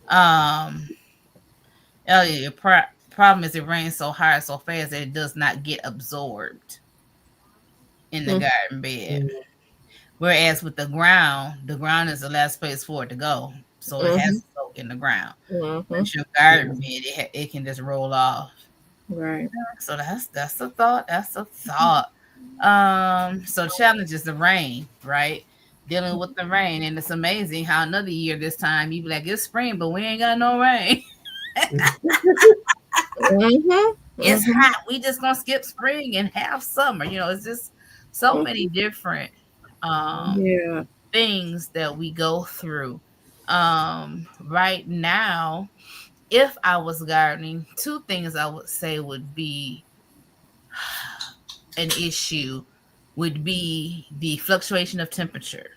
Um, Elliot, your problem is it rains so hard so fast that it does not get absorbed in the garden bed. Mm. Whereas with the ground is the last place for it to go, so it has Mm-hmm. to soak in the ground. Mm-hmm. But your garden Yeah. bed, it can just roll off. Right. So that's a thought. That's a thought. So challenge is the rain, right? Dealing with the rain, and it's amazing how another year this time you be like it's spring, but we ain't got no rain. Mm-hmm. It's Mm-hmm. hot. We just gonna skip spring and have summer. It's just so many different um Yeah. things that we go through. Right now, if I was gardening, two things I would say would be an issue would be the fluctuation of temperature.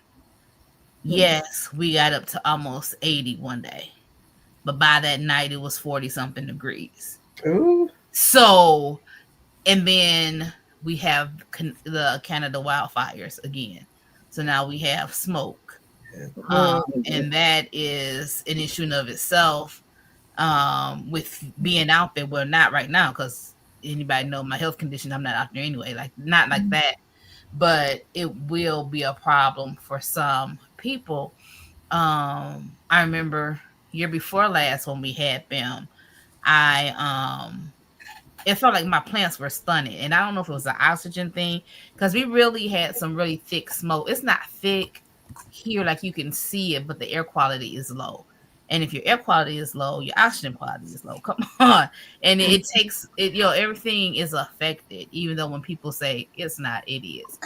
Yes, we got up to almost 80 one day, but by that night it was 40 something degrees. Ooh. So, and then we have the Canada wildfires again. So now we have smoke. And that is an issue in of itself, with being out there. Well, not right now because anybody know my health condition. I'm not out there anyway. Like not like that, but it will be a problem for some people. I remember year before last when we had them, I it felt like my plants were stunted, and I don't know if it was an oxygen thing because we really had some really thick smoke. It's not thick here like you can see it, but the air quality is low. And if your air quality is low, your oxygen quality is low. Come on. And it takes it, everything is affected, even though when people say it's not, it is.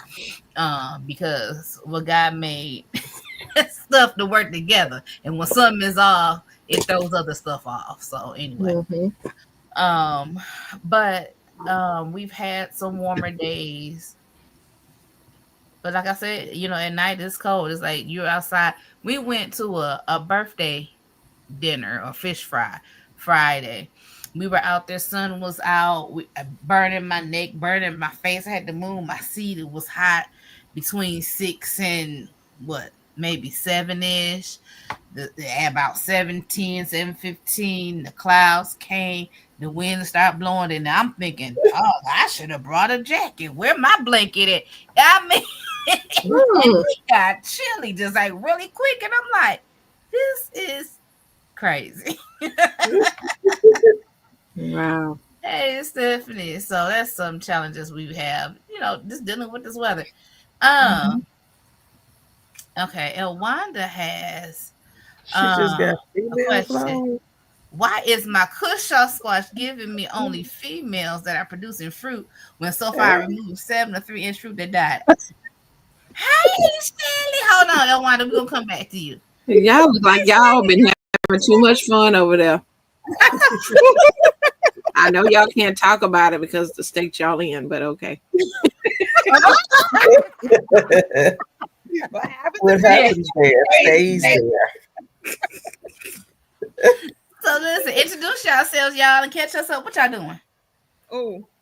Because what God made stuff to work together. And when something is off, it throws other stuff off. So anyway. Um, but we've had some warmer days. But like I said, at night it's cold. It's like you're outside. We went to a birthday dinner or fish fry Friday. We were out there, sun was out, burning my neck, burning my face. I had to move my seat. It was hot between 6 and what, maybe 7-ish. About 7:10, 7:15, the clouds came, the wind started blowing, and I'm thinking, oh, I should have brought a jacket. Where my blanket at? I mean, it got chilly just like really quick, and I'm like, this is crazy. Wow. Hey, Stephanie. So that's some challenges we have, just dealing with this weather. Okay, Elwanda has She just got a female question. flowers. Why is my Cushaw squash giving me only females that are producing fruit when so far I removed 7 to 3-inch fruit that died? Hey, Stanley. Hold on, Elwanda. We're going to come back to you. Y'all look like y'all been having too much fun over there. I know y'all can't talk about it because the state y'all in, but okay. What happens there stays there. So listen, introduce yourselves, y'all, and catch us up. What y'all doing?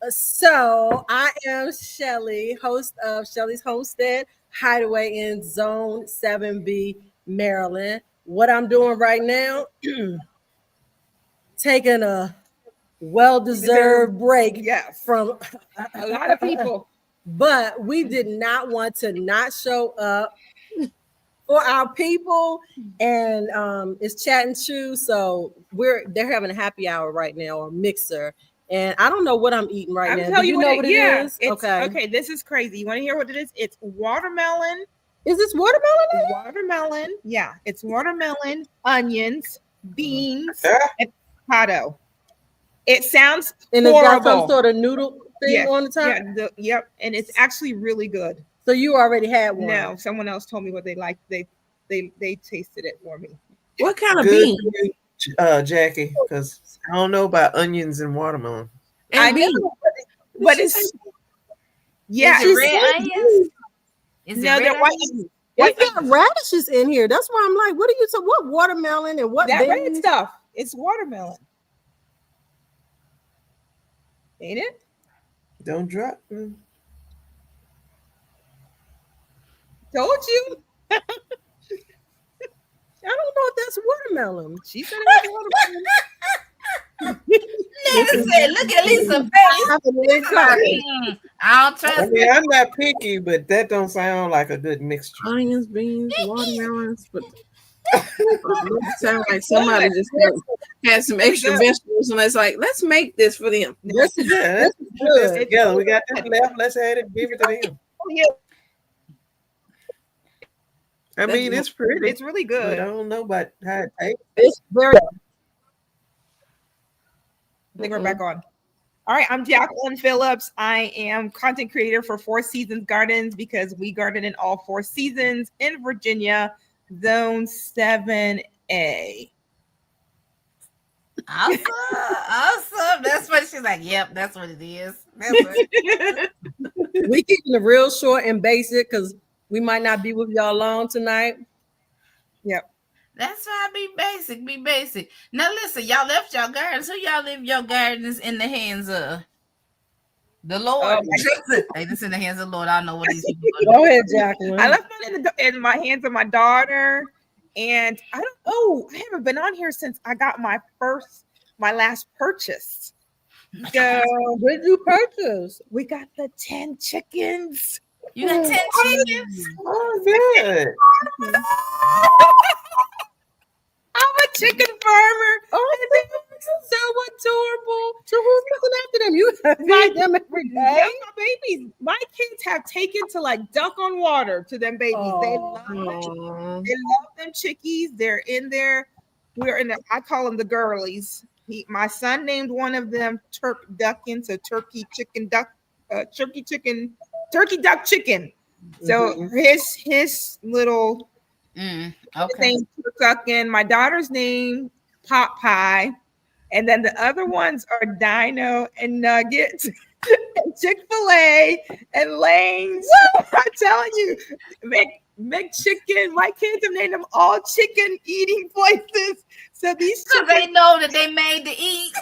So I am Shelly, host of Shelly's Homestead Hideaway in Zone 7B, Maryland. What I'm doing right now, taking a well-deserved break from a lot of people. But we did not want to not show up for our people, and it's Chat and Chew, so they're having a happy hour right now, or mixer, and I don't know what I'm eating right now. I'll tell you what it is. Okay, this is crazy. You want to hear what it is? It's watermelon. Is this watermelon? Watermelon, yeah. It's watermelon, onions, beans, and avocado. It sounds and horrible. It's got some sort of noodle thing on the top. Yeah, yep, and it's actually really good. So you already had one? No, someone else told me what they liked. They tasted it for me. What kind of bean? Jackie, because I don't know about onions and watermelon. I know, but it's Is it red onions? Is no, they're white. It's got radishes in here. That's why I'm like, what are you talking? What watermelon and what that beans? red stuff? It's watermelon. Ain't it? Don't drop. Told you. I don't know if that's watermelon. She said it was watermelon. Lisa said, look at Lisa face. I don't trust I mean, I'm not picky, but that don't sound like a good mixture. Onions, beans, watermelons. But sound like somebody just had some extra vegetables, and it's like, let's make this for them. Let's put this together. We got this left. Let's add it. Give it to them. Yeah. I mean, it's pretty. It's really good. But I don't know about how it tastes. It's very. I think we're back on. All right, I'm Jacqueline Phillips. I am content creator for Four Seasons Gardens because we garden in all 4 seasons in Virginia, Zone 7 A. Awesome. Awesome. That's what she's like. Yep, that's what it is. That's what. We keeping it real short and basic because we might not be with y'all long tonight. Yep. That's why be basic. Be basic. Now listen, y'all left your gardens. Who y'all leave your gardens in the hands of? The Lord. Hey, this in the hands of the Lord. I don't know what these people are doing. Go ahead, Jacqueline. I left it in my hands of my daughter, and I haven't been on here since I got my last purchase. So What did you purchase? we got the 10 chickens. You got 10 chickens? Oh, good. I'm a chicken farmer. Oh, so adorable. So who's looking after them? You feed them every day? Yeah, my babies. My kids have taken to like duck on water to them babies. They love them chickies. They're in there. I call them the girlies. My son named one of them Turk Duckin, so turkey duck chicken. So his little okay. name Duckin. My daughter's name Pot Pie, and then the other ones are Dino and Nuggets. Chick-fil-A and Lane's. I'm telling you, McChicken. My kids have named them all chicken eating places. So these So they know that they made to eat.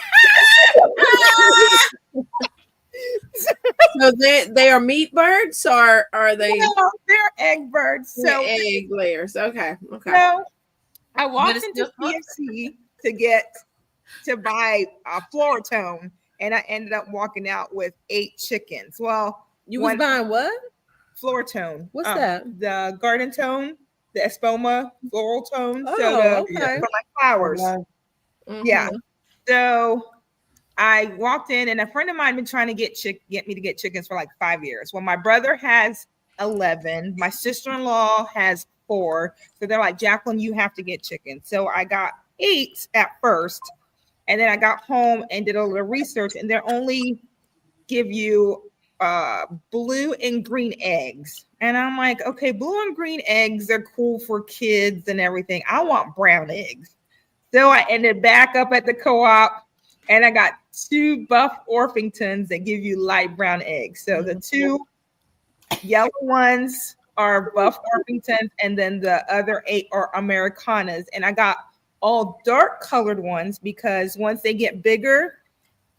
So they are meat birds, or are they they're egg birds. So egg layers? Okay. so I walked it's into still CFC to buy a Floratone, and I ended up walking out with 8 chickens. Well, You was buying what? Floratone. What's that? The garden tone, the Espoma floral tone. Oh, okay. For my flowers. Yeah. So I walked in, and a friend of mine been trying to get me to get chickens for like 5 years. Well, my brother has 11. My sister-in-law has 4. So they're like, Jacqueline, you have to get chickens. So I got 8 at first, and then I got home and did a little research, and they only give you blue and green eggs. And I'm like, okay, blue and green eggs are cool for kids and everything. I want brown eggs. So I ended back up at the co-op, and I got 2 Buff Orpingtons that give you light brown eggs. So the 2 yellow ones are Buff Orpingtons, and then the other 8 are Americanas. And I got all dark colored ones because once they get bigger,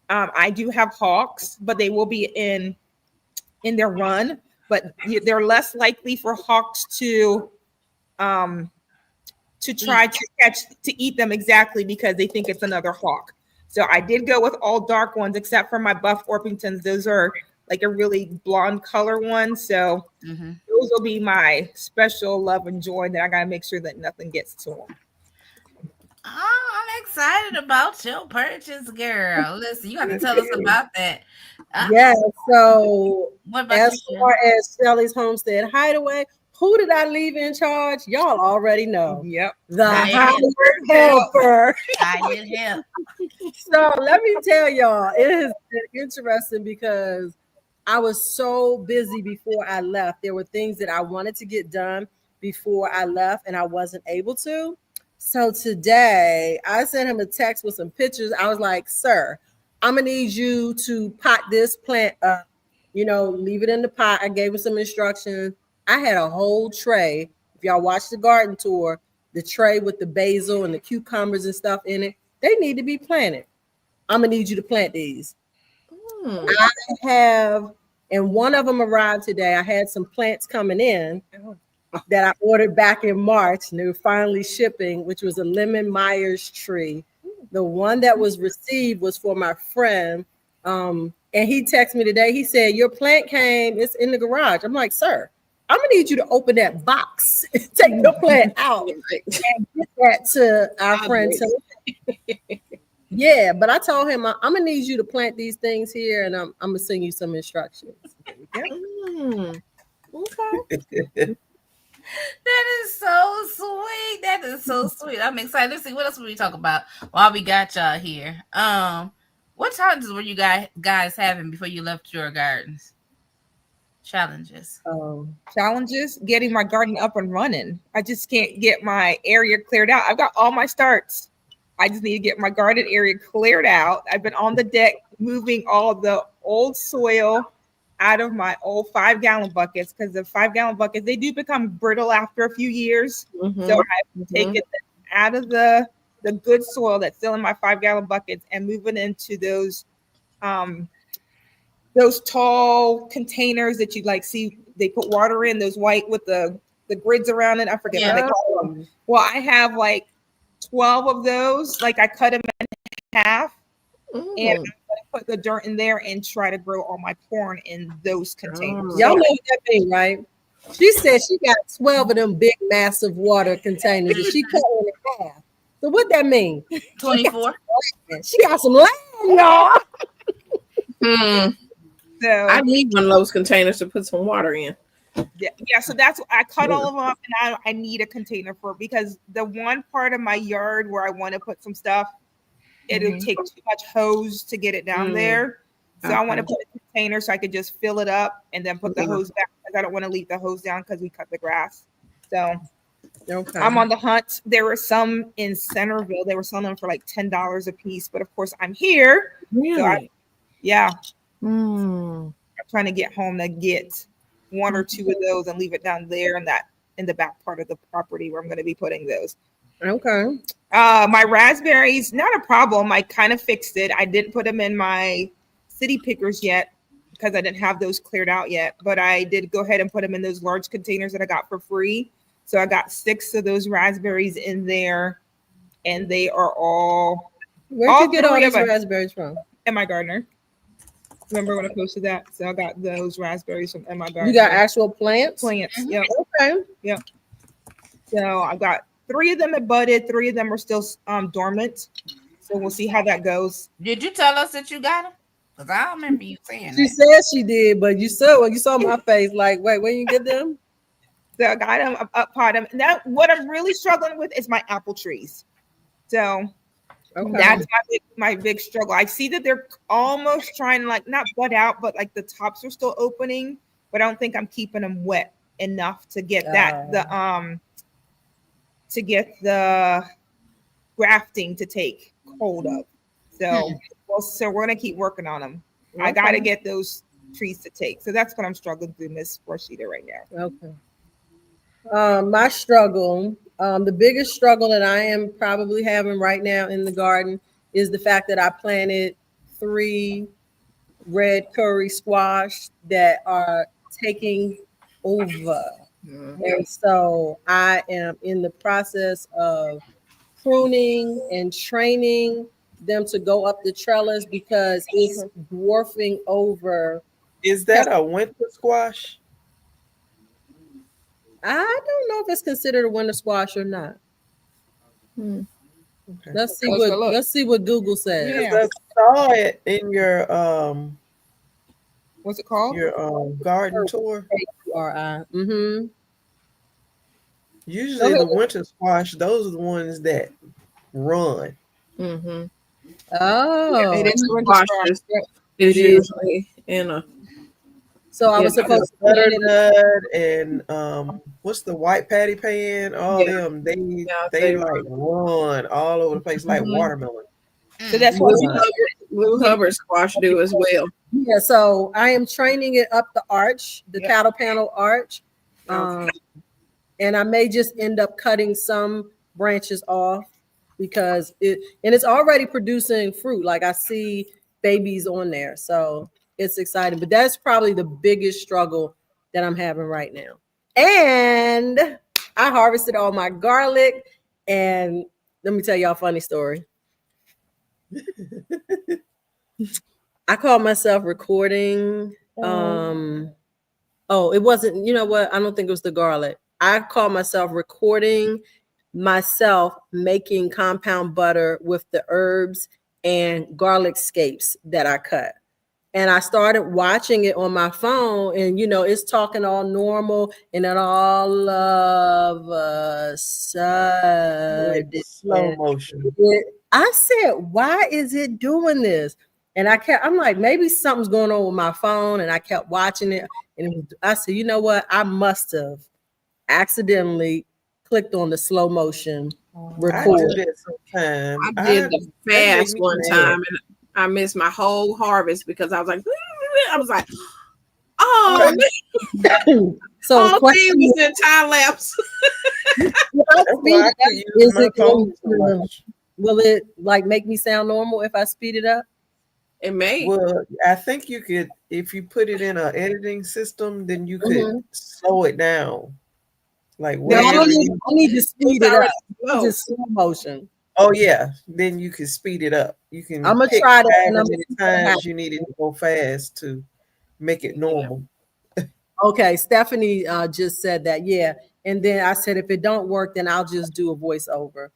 I do have hawks, but they will be in their run. But they're less likely for hawks to try to eat them, exactly because they think it's another hawk. So I did go with all dark ones, except for my Buff Orpingtons. Those are like a really blonde color one. So those will be my special love and joy that I got to make sure that nothing gets to them. Oh, I'm excited about your purchase, girl. Listen, you have to tell us about that. Yeah. So What about as you? far as Shelly's Homestead Hideaway, who did I leave in charge? Y'all already know. Yep. The Hired helper. Hired help. So let me tell y'all, it has been interesting because I was so busy before I left. There were things that I wanted to get done before I left, and I wasn't able to. So today I sent him a text with some pictures. I was like, sir, I'm gonna need you to pot this plant up, leave it in the pot. I gave him some instructions. I had a whole tray. If y'all watch the garden tour, the tray with the basil and the cucumbers and stuff in it, they need to be planted. I'm gonna need you to plant these. I have, and one of them arrived today. I had some plants coming in that I ordered back in March, and they were finally shipping, which was a lemon Myers tree. The one that was received was for my friend. And he texted me today. He said, your plant came, it's in the garage. I'm like, sir, I'm gonna need you to open that box, take your plant out, and get that to our friend. Yeah, but I told him I'm gonna need you to plant these things here, and I'm gonna send you some instructions. Okay. That is so sweet. That is so sweet. I'm excited. Let's see what else we talk about while we got y'all here. What challenges were you guys having before you left your gardens? Challenges. Challenges getting my garden up and running. I just can't get my area cleared out. I've got all my starts. I just need to get my garden area cleared out. I've been on the deck moving all the old soil out of my old 5-gallon buckets, because the 5-gallon buckets, they do become brittle after a few years. Mhm. So I've taken them out of the good soil that's still in my 5-gallon buckets and moving into those tall containers that you like see they put water in, those white with the grids around it. I forget what they call them. Well, I have like 12 of those. Like I cut them in half and I'm gonna put the dirt in there and try to grow all my corn in those containers. Y'all know what that means, right? She said she got 12 of them big, massive water containers and she cut them in half. So what that mean? 24. She got some land, y'all. So I need one of those containers to put some water in. yeah, so that's I cut all of them up, and I need a container for it, because the one part of my yard where I want to put some stuff, it'll take too much hose to get it down there. So I want to put a container so I could just fill it up and then put the hose back, because I don't want to leave the hose down because we cut the grass. So I'm on the hunt. There were some in Centerville. They were selling them for like $10 a piece, but of course I'm here. Really? So I'm trying to get home to get one or two of those and leave it down there in the back part of the property where I'm going to be putting those. Okay. My raspberries, not a problem. I kind of fixed it. I didn't put them in my city pickers yet because I didn't have those cleared out yet, but I did go ahead and put them in those large containers that I got for free. So I got 6 of those raspberries in there, and they are all. Where'd you get all these raspberries from? In my gardener. Remember when I posted that? So I got those raspberries from my garden. You got actual plants? Plants. Yep. Okay. Yep. So I got 3 of them that budded. 3 of them are still dormant. So we'll see how that goes. Did you tell us that you got them? Because I don't remember you saying She said she did, but you saw my face like, wait, where you get them? So I got them, up pot them. Now what I'm really struggling with is my apple trees. So that's my big struggle. I see that they're almost trying to like not bud out, but like the tops are still opening. But I don't think I'm keeping them wet enough to get the grafting to take hold of. So so we're gonna keep working on them. I gotta get those trees to take. So that's what I'm struggling through, Miss Rashida, right now. Okay. My struggle, the biggest struggle that I am probably having right now in the garden is the fact that I planted 3 red curry squash that are taking over. And so I am in the process of pruning and training them to go up the trellis because it's dwarfing over. Is that a winter squash? I don't know if it's considered a winter squash or not. Okay. Let's see what Google says. I saw it in your what's it called? Your garden tour. Mm-hmm. Usually the winter squash, those are the ones that run. Mm-hmm. Oh, it is winter squash. It's usually in a. So I was supposed to butternut and what's the white patty pan? All them they like run all over the place like watermelon. So that's what Blue Hubbard squash do as well. Yeah, so I am training it up the arch, the cattle panel arch, and I may just end up cutting some branches off because it's already producing fruit. Like I see babies on there, so it's exciting. But that's probably the biggest struggle that I'm having right now. And I harvested all my garlic, and let me tell y'all a funny story. I caught myself recording. It wasn't, you know what? I don't think it was the garlic. I caught myself recording myself making compound butter with the herbs and garlic scapes that I cut. And I started watching it on my phone, and it's talking all normal, and then all of a sudden, slow motion. I said, "Why is it doing this?" And I'm like, maybe something's going on with my phone, and I kept watching it. And I said, you know what? I must have accidentally clicked on the slow motion I record. do that sometime. I did the That make fast me one mad. time and I missed my whole harvest because I was like, I was like, oh, So all the the question things was in time lapse. That's why I quit using is, my it phone so going to, much. will it like make me sound normal if I speed it up? It may. Well, I think you could, if you put it in an editing system, then you could Mhm. slow it down. Like No, I whatever need, you. I need to It's speed it up. already It's slow. just slow motion. Oh yeah, then you can speed it up. You can I'm gonna pick try that, and however I'm many gonna see what times you need it to go fast to make it normal. Okay, Stephanie just said that, yeah. And then I said, if it don't work, then I'll just do a voiceover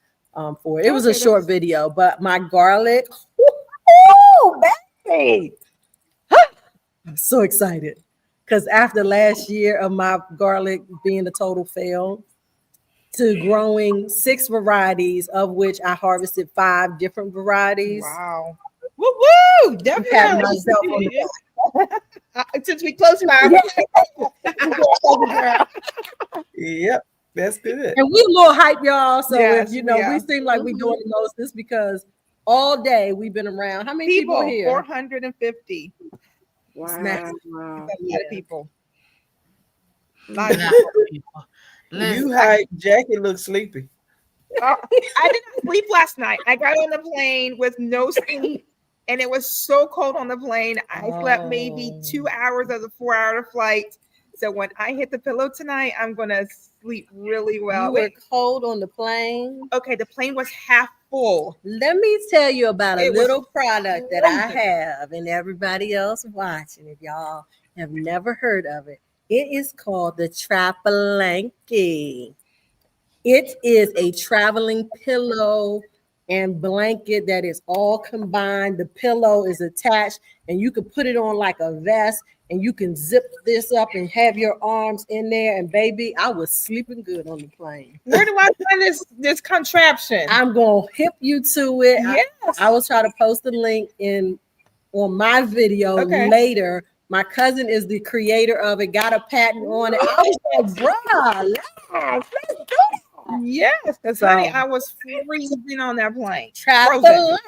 for it. It was a Okay, short video, but my garlic, woo, baby, I'm so excited because after last year of my garlic being a total fail, to growing 6 varieties, of which I harvested 5 different varieties. Wow. Woo woo! I'm patting Definitely. myself on the Since we closed our back. Yep, that's good. And we a little hype, y'all. So Yes, if you know, we we are. seem like we doing the most, this because all day we've been around. How many people, people, here? 450. Smack. Wow. That's a lot of people. Lot of people. You Listen, hype. Jackie looks sleepy. I did not sleep last night. I got on the plane with no sleep, and it was so cold on the plane. I slept maybe 2 hours of the 4-hour flight. So when I hit the pillow tonight, I'm gonna sleep really well. You were cold on the plane. Okay, the plane was half full. Let me tell you about a It was little product that I frozen. have, and everybody else watching, if y'all have never heard of it. It is called the Trapalanky. It is a traveling pillow and blanket that is all combined. The pillow is attached, and you can put it on like a vest, and you can zip this up and have your arms in there. And baby, I was sleeping good on the plane. Where do I find this contraption? I'm gonna hip you to it. Yes. I will try to post a link on my video later. My cousin is the creator of it, got a patent on it. I was like, bruh, let's do it. Yes, because honey, I was freezing on that plane. Trapalanky.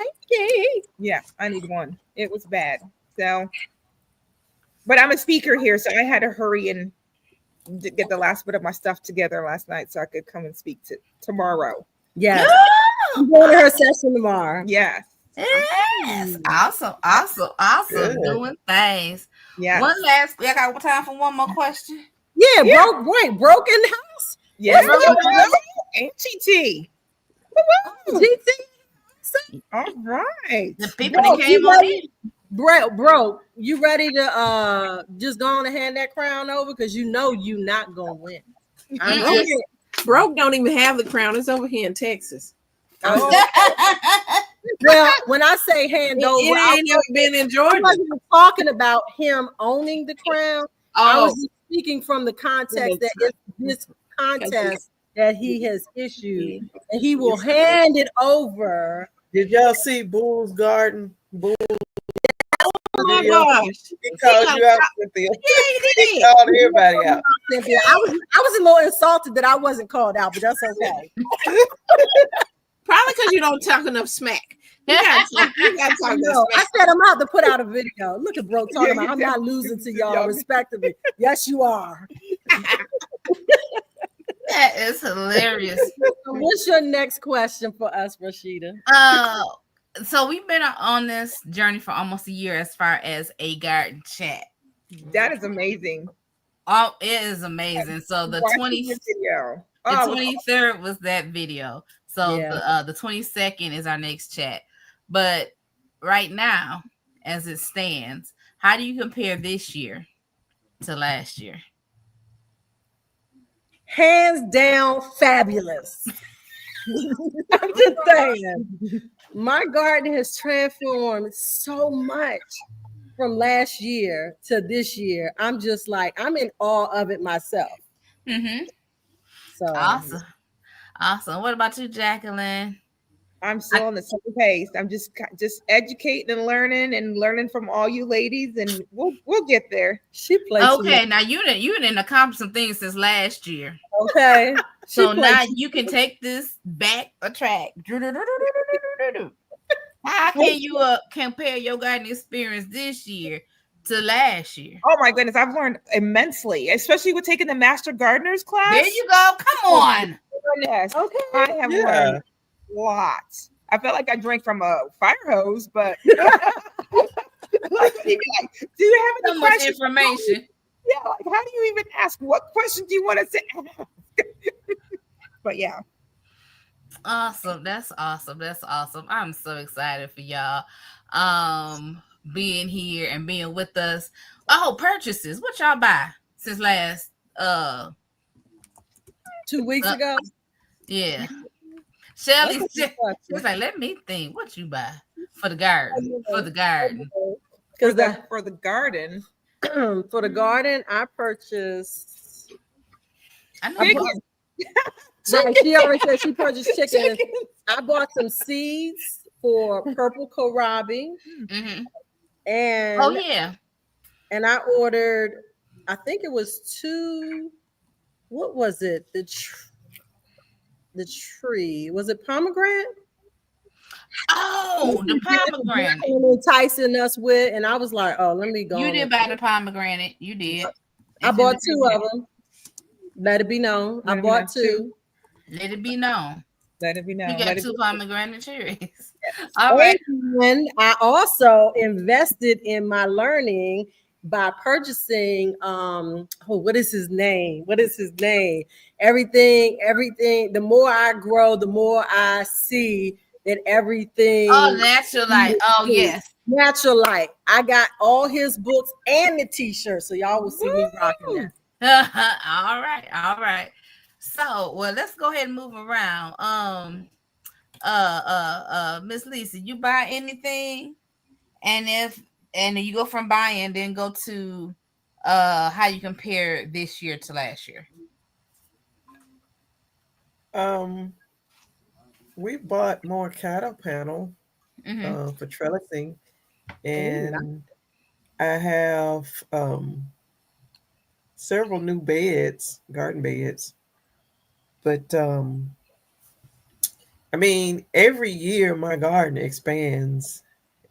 Yeah, I need one. It was bad. So, but I'm a speaker here, so I had to hurry and get the last bit of my stuff together last night so I could come and speak tomorrow. Yes. I'm going to her session tomorrow. Yes. yes. Awesome. Good. Doing things. Yes. One last, I got time for one more question. Yeah, broken house. Yes. What's And GT. GT. All right. The people that came on in. Bro, you ready to just go on and hand that crown over? Because you know you're not gonna win. Broke don't even have the crown. It's over here in Texas. Well, when I say hand over, It ain't never been in I Georgia. wasn't talking about him owning the crown. I Oh, was just speaking from the context that it's this contest that he has issued, and he will hand it over. Did y'all see Bull's garden? Bull oh my video? gosh. He called you out, Cynthia. He called everybody out. Cynthia, I was a little insulted that I wasn't called out, but that's okay. Probably because you don't talk enough smack. You gotta talk No, that I smack. said I'm out to put out a video. Look at Broke talking about I'm not losing to y'all respectively. Yes, you are. That is hilarious. So what's your next question for us, Rashida? So we've been on this journey for almost a year as far as a garden chat. That is amazing. Oh, it is amazing. So the Watching this video. the Oh, 23rd was that video. So the 22nd is our next chat. But right now, as it stands, how do you compare this year to last year? Hands down, fabulous. I'm just saying, my garden has transformed so much from last year to this year. I'm just like, I'm in awe of it myself. Mm-hmm. So Awesome. What about you, Jacqueline? I'm still on the same pace. I'm just educating and learning from all you ladies, and we'll get there. She played too much. Okay, now you didn't accomplish some things since last year. Okay. She So played now too you can take this back a track. How can you compare your gardening experience this year to last year? Oh my goodness, I've learned immensely, especially with taking the Master Gardener's There class. you go. Come Oh on. goodness, Okay. I have learned Yeah. lots. I felt like I drank from a fire hose, but like, he'd be like, "Do you have So any much questions?" information. Yeah, like how do you even ask? What question do you want to ask? But yeah, Awesome. That's awesome. That's awesome. I'm so excited for y'all um being here and being with us. Oh, purchases. What y'all buy since last 2 weeks uh ago. yeah. That's Shelly a good she was question. like, let me think what you buy for the garden. For the garden. Because the for the garden, for the garden, I purchased. I know I you chicken, bought, go. right. She already said she purchased chicken. chicken. I bought some seeds for purple kohlrabi, Hmm. Oh and yeah. I ordered. I think it was two. What was it? The tree was it pomegranate? Oh, the pomegranate. Enticing us with, and I was like, oh, let me go You on. did buy the pomegranate. You did. I It's in bought the two picture. of them. Let it be known. I Let it be bought known too. two. Let it be known. Let it be You known. got Let it be. two pomegranate cherries. All right. And I also invested in my learning by purchasing what is his name? What is his name? Everything, the more I grow, the more I see that Oh, everything natural light. Oh yes. natural light. I got all his books and the t-shirt. So y'all will see me rocking Woo! that. All right. All right. So well, let's go ahead and move around. Miss Lisa, you buy anything? And if and you go from buying, then go to how you compare this year to last year. Um, we bought more cattle panel Mm-hmm. for trellising, Ooh, and I have several new beds, garden beds. But I mean, every year my garden expands,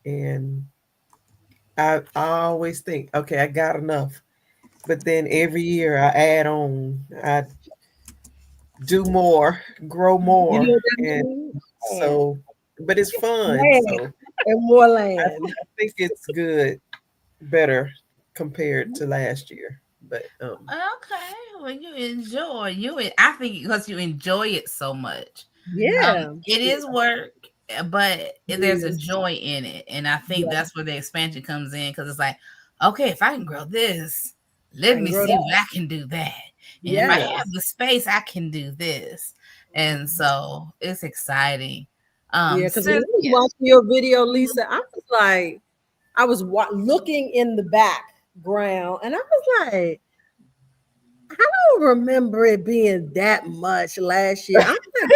and I always think, okay, I got enough. But then every year I add on, I do more, grow you more, know what and I mean? so, but it's fun. Land So and more I, land. I think it's good, better compared to last year. But Okay. Well, you enjoy I think because you enjoy it so much. Yeah. It is work, but there's a Yes. joy in it, and I think Yeah. that's where the expansion comes in because it's like, okay, if I can grow this, I let can me grow see that. what I can do that, and if I Yeah. have the space, I can do this, and so it's exciting. Yeah. Because when I was Cynthia, watching your video, Lisa, I was like, I was looking in the background and I was like, I don't remember it being that much last year. I'm like,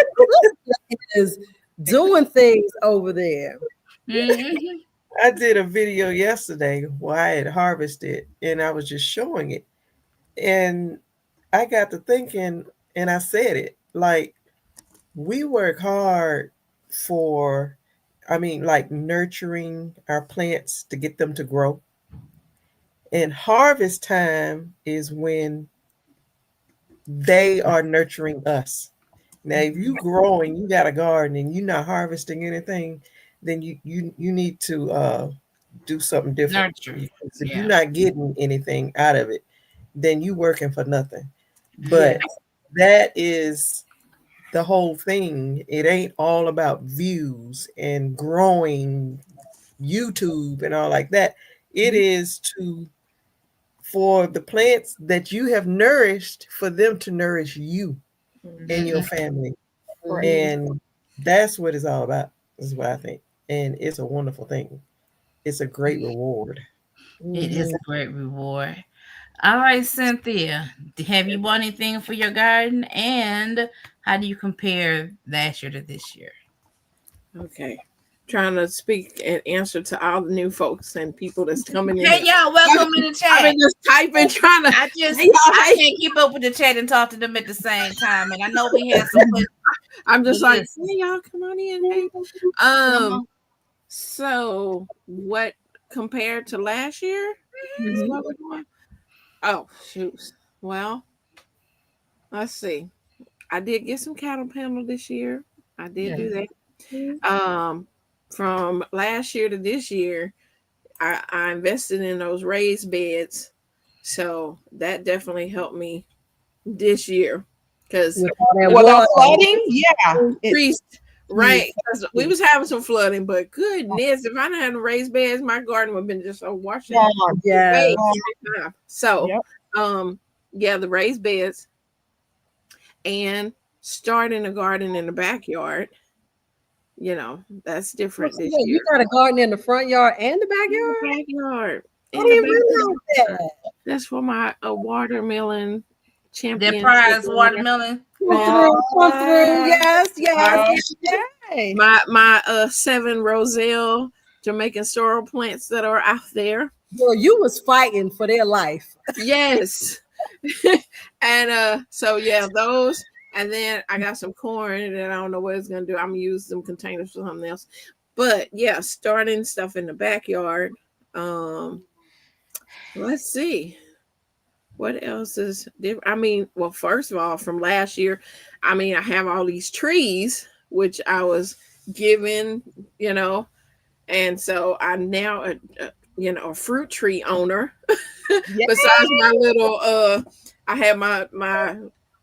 this is doing things over there. mhm. I did a video yesterday where I had harvested, and I was just showing it, and I got to thinking, and I said it like we work hard for, I mean, like nurturing our plants to get them to grow. And harvest time is when they are nurturing us. Now, if you grow and you got a garden and you're not harvesting anything, then you need to do something different. Nurture, Because if you're yeah, not getting anything out of it, then you working for nothing. Yeah. But mhm. that is the whole thing. It ain't all about views and growing YouTube and all like that. It is to for the plants that you have nourished for them to nourish you and your Mhm. family. Correct. Mhm. And that's what it's all about, is what I think. And it's a wonderful thing. It's a great reward. It is Mhm. a great reward. All right, Cynthia, have you bought anything for your garden, and how do you compare last year to this year? Okay. Trying to speak and answer to all the new folks and people that's coming in. Hey, y'all, welcome in the chat. I've been just typing, trying to. I can't keep up with the chat and talk to them at the same time. And I know we had some questions. I'm just like, hey, y'all, come on in. Hey. So what compared to last year? Is what we're doing? Oh, shoot. Well, let's see. I did get some cattle panel this year. I did do that. From last year to this year, I invested in those raised beds. So that definitely helped me this year. Because flooding, increased, right? Because we was having some flooding, but goodness, if I didn't have raised beds, my garden would have been just so washing. Yeah. So, the raised beds and starting a garden in the backyard. You know, that's different this year. You got a garden in the front yard and the backyard? That's for my watermelon champion. Their prize watermelon. Come through. Yes. My 7 Roselle Jamaican sorrel plants that are out there. Well, you was fighting for their life. Yes. And so those. And then I got some corn that I don't know what it's gonna do. I'm gonna use them containers for something else. But starting stuff in the backyard. Let's see. What else is different? I mean, well, first of all, from last year, I mean, I have all these trees, which I was given, and so I'm now a fruit tree owner. Besides my little, I had my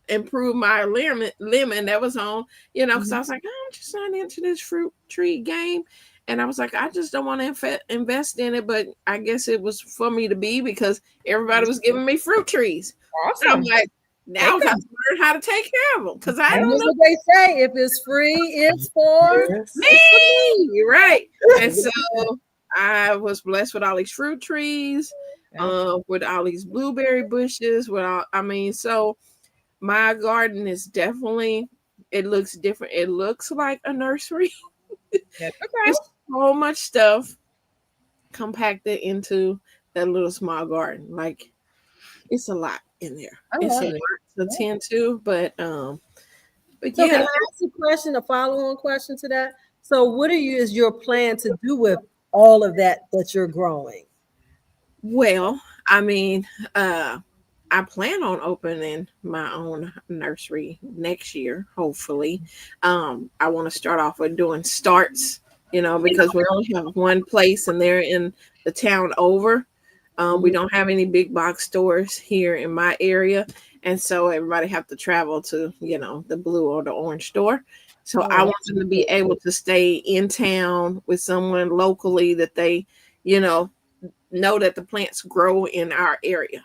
improve my lemon that was on, because I was like, I'm just not into this fruit tree game. And I was like, I just don't want to invest in it. But I guess it was for me to be because everybody was giving me fruit trees. Awesome. So I'm like, now I got to learn how to take care of them because I don't know what they say. If it's free, it's for me. Right. And so I was blessed with all these fruit trees, with all these blueberry bushes. So my garden is definitely, it looks different. It looks like a nursery. It's so much stuff compacted into that little small garden. Like, it's a lot in there. It's a lot to attend to, but so can I ask a follow-on question to that? So what is your plan to do with all of that you're growing? Well, I mean, I plan on opening my own nursery next year, hopefully. I want to start off with doing starts, because we only have one place and they're in the town over. We don't have any big box stores here in my area. And so everybody have to travel to, the blue or the orange store. So I want them to be able to stay in town with someone locally that they, know that the plants grow in our area.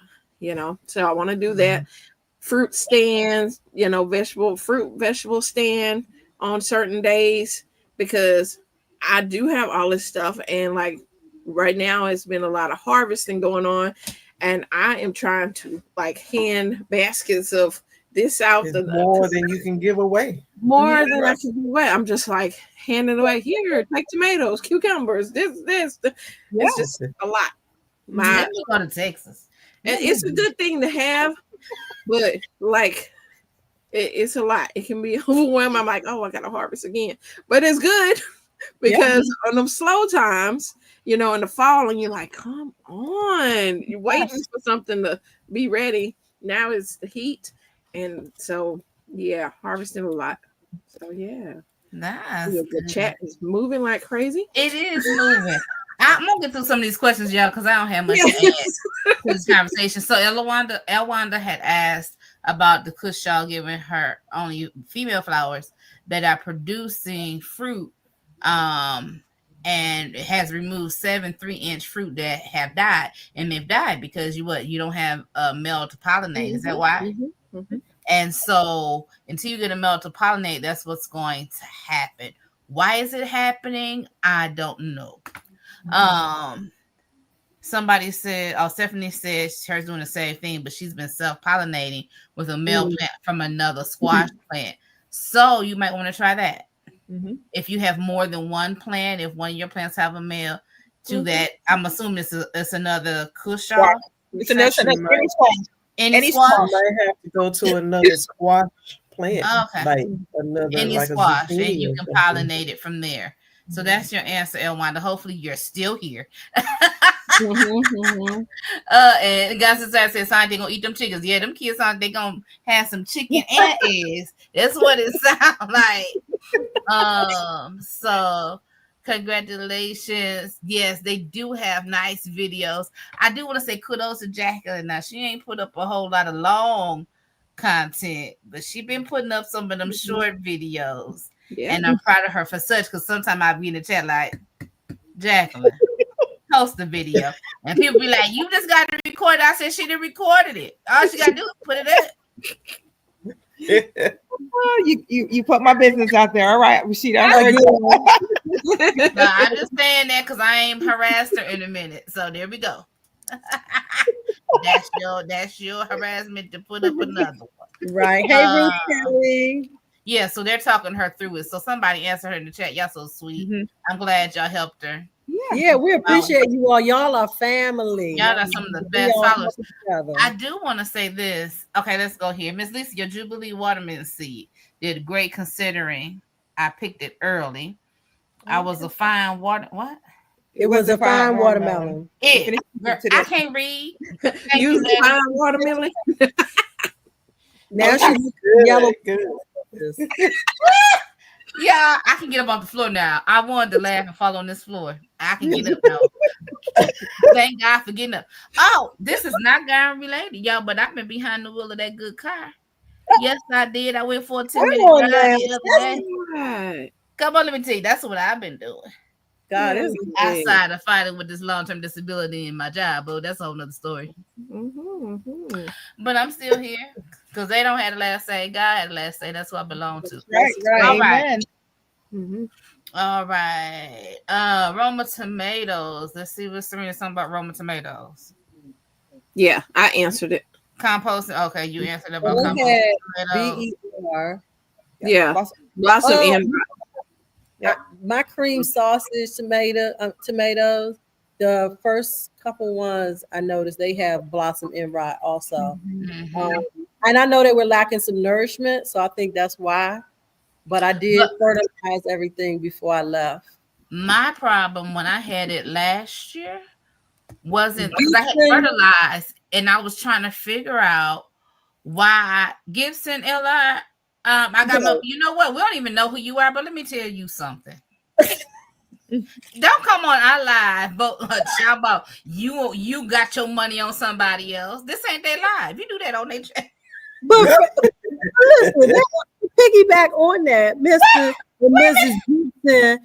So I want to do that. Fruit stands, vegetable stand on certain days, because I do have all this stuff. And like right now, it's been a lot of harvesting going on. And I am trying to hand baskets of this out. More than you can give away. More than I can give away. I'm just handing away. Here, take tomatoes, cucumbers, this. It's just a lot. Let me go to Texas. And it's a good thing to have, but it's a lot. It can be overwhelming. I'm like, oh, I got to harvest again. But it's good because on them slow times, in the fall, and you're like, come on. You're waiting for something to be ready. Now it's the heat. And so, harvesting a lot. So, nice. The chat is moving like crazy. It is moving. I'm gonna get through some of these questions, y'all, because I don't have much to add to this conversation. So Elwanda had asked about the kush y'all giving her only female flowers that are producing fruit, and it has removed 7 3-inch fruit that have died, and they've died because you don't have a male to pollinate. Is that why? And so until you get a male to pollinate, that's what's going to happen. Why is it happening? I don't know. Somebody said, Stephanie said she's doing the same thing, but she's been self-pollinating with a male plant from another squash plant. So you might want to try that. If you have more than one plant, if one of your plants have a male, to that, I'm assuming it's another cushaw. It's another She might, Any she squash? might have to go to another squash plant, Okay. like another, Any like a squash, and zucchini you or can something. pollinate it from there. So that's your answer, Elwanda. Hopefully you're still here. And guys said son, they gonna eat them chickens. Yeah, them kids on they gonna have some chicken and eggs. That's what it sounds like. So congratulations. Yes, they do have nice videos. I do want to say kudos to Jacqueline. Now she ain't put up a whole lot of long content, but she been putting up some of them short videos. Yeah. And I'm proud of her for such, because sometimes I'll be in the chat like, Jacqueline, post the video. And people be like, you just got to record it. I said she done recorded it. All she got to do is put it up. Oh, you put my business out there. All right, Rashida. No, I'm just saying that because I ain't harassed her in a minute. So there we go. That's your harassment to put up another one. Right. Hey, Ruth Kelly. Yeah, so they're talking her through it. So somebody answered her in the chat. Y'all so sweet. I'm glad y'all helped her. Yeah, we appreciate you all. Y'all are family. Y'all are some of the best followers. I do want to say this. Okay, let's go here. Miss Lisa, your Jubilee watermelon seed did great considering I picked it early. I was a fine water. What? It was a fine watermelon. I can't read. You was a fine watermelon. Now she's yellow. Yeah, I can get up off the floor now. I wanted to laugh and fall on this floor. I can get up now. Thank God for getting up. Oh, this is not garden related, y'all, but I've been behind the wheel of that good car. Yes, I did. I went for a 10-minute ride the other day. Come on, let me tell you, that's what I've been doing. God is outside of fighting with this long-term disability in my job, but that's a whole nother story. But I'm still here because they don't have the last say. God had the last say. That's what I belong to. Right. All right. Amen. All right. Roma tomatoes. Let's see what Serena's talking about. Roma tomatoes. Yeah, I answered it. Composting. Okay, you answered about composting tomatoes. BER. Yeah, blossom in. Yeah, my cream sausage tomatoes. The first couple ones I noticed they have blossom end rot also, and I know they were lacking some nourishment, so I think that's why. But I did fertilize everything before I left. My problem when I had it last year wasn't because I had fertilized and I was trying to figure out why Gibson LI. I got no. You know what? We don't even know who you are, but let me tell you something. Don't come on our live, but about you got your money on somebody else. This ain't their live. You do that on their chat. But listen, piggyback on that, Mr. and Mrs. Gibson.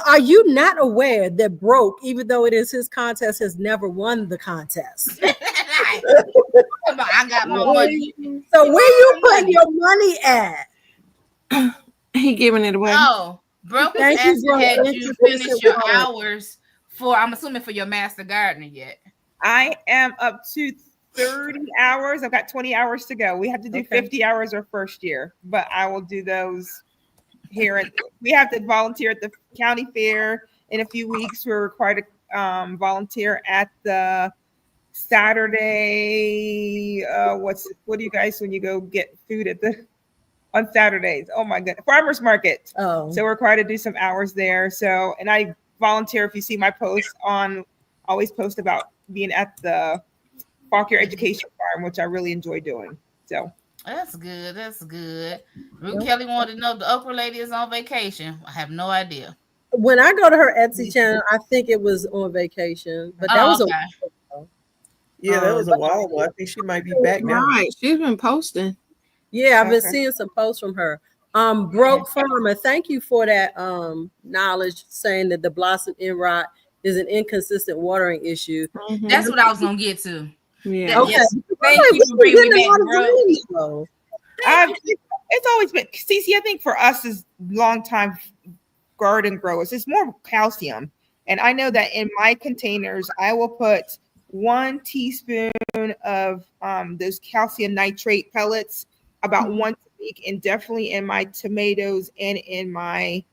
Are you not aware that Broke, even though it is his contest, has never won the contest? I got my money. So where you putting your money at? He giving it away. Oh, Broke is asking, had you finished your hours for, I'm assuming for your master gardener yet? I am up to 30 hours. I've got 20 hours to go. We have to do 50 hours our first year, but I will do those here. We have to volunteer at the county fair in a few weeks. We're required to volunteer at the Saturday. What do you guys when you go get food at the on Saturdays? Oh my goodness, farmers market. Oh, so we're required to do some hours there. So, and I volunteer. If you see my posts on, always post about being at the Fauquier Education Farm, which I really enjoy doing. So that's good. That's good. Ruth Kelly wanted to know if the okra lady is on vacation. I have no idea. When I go to her Etsy channel, I think it was on vacation, but that was yeah, that was a while ago. I think she might be back now. Right, she's been posting. Yeah, I've been seeing some posts from her. Broke Farmer, thank you for that knowledge, saying that the blossom end rot is an inconsistent watering issue. That's what I was gonna get to. Yeah. Okay. Yes. Thank you for bringing me back, bro. It's always been Cece. I think for us as longtime garden growers, it's more calcium. And I know that in my containers, I will put 1 teaspoon of those calcium nitrate pellets about once a week, and definitely in my tomatoes and in my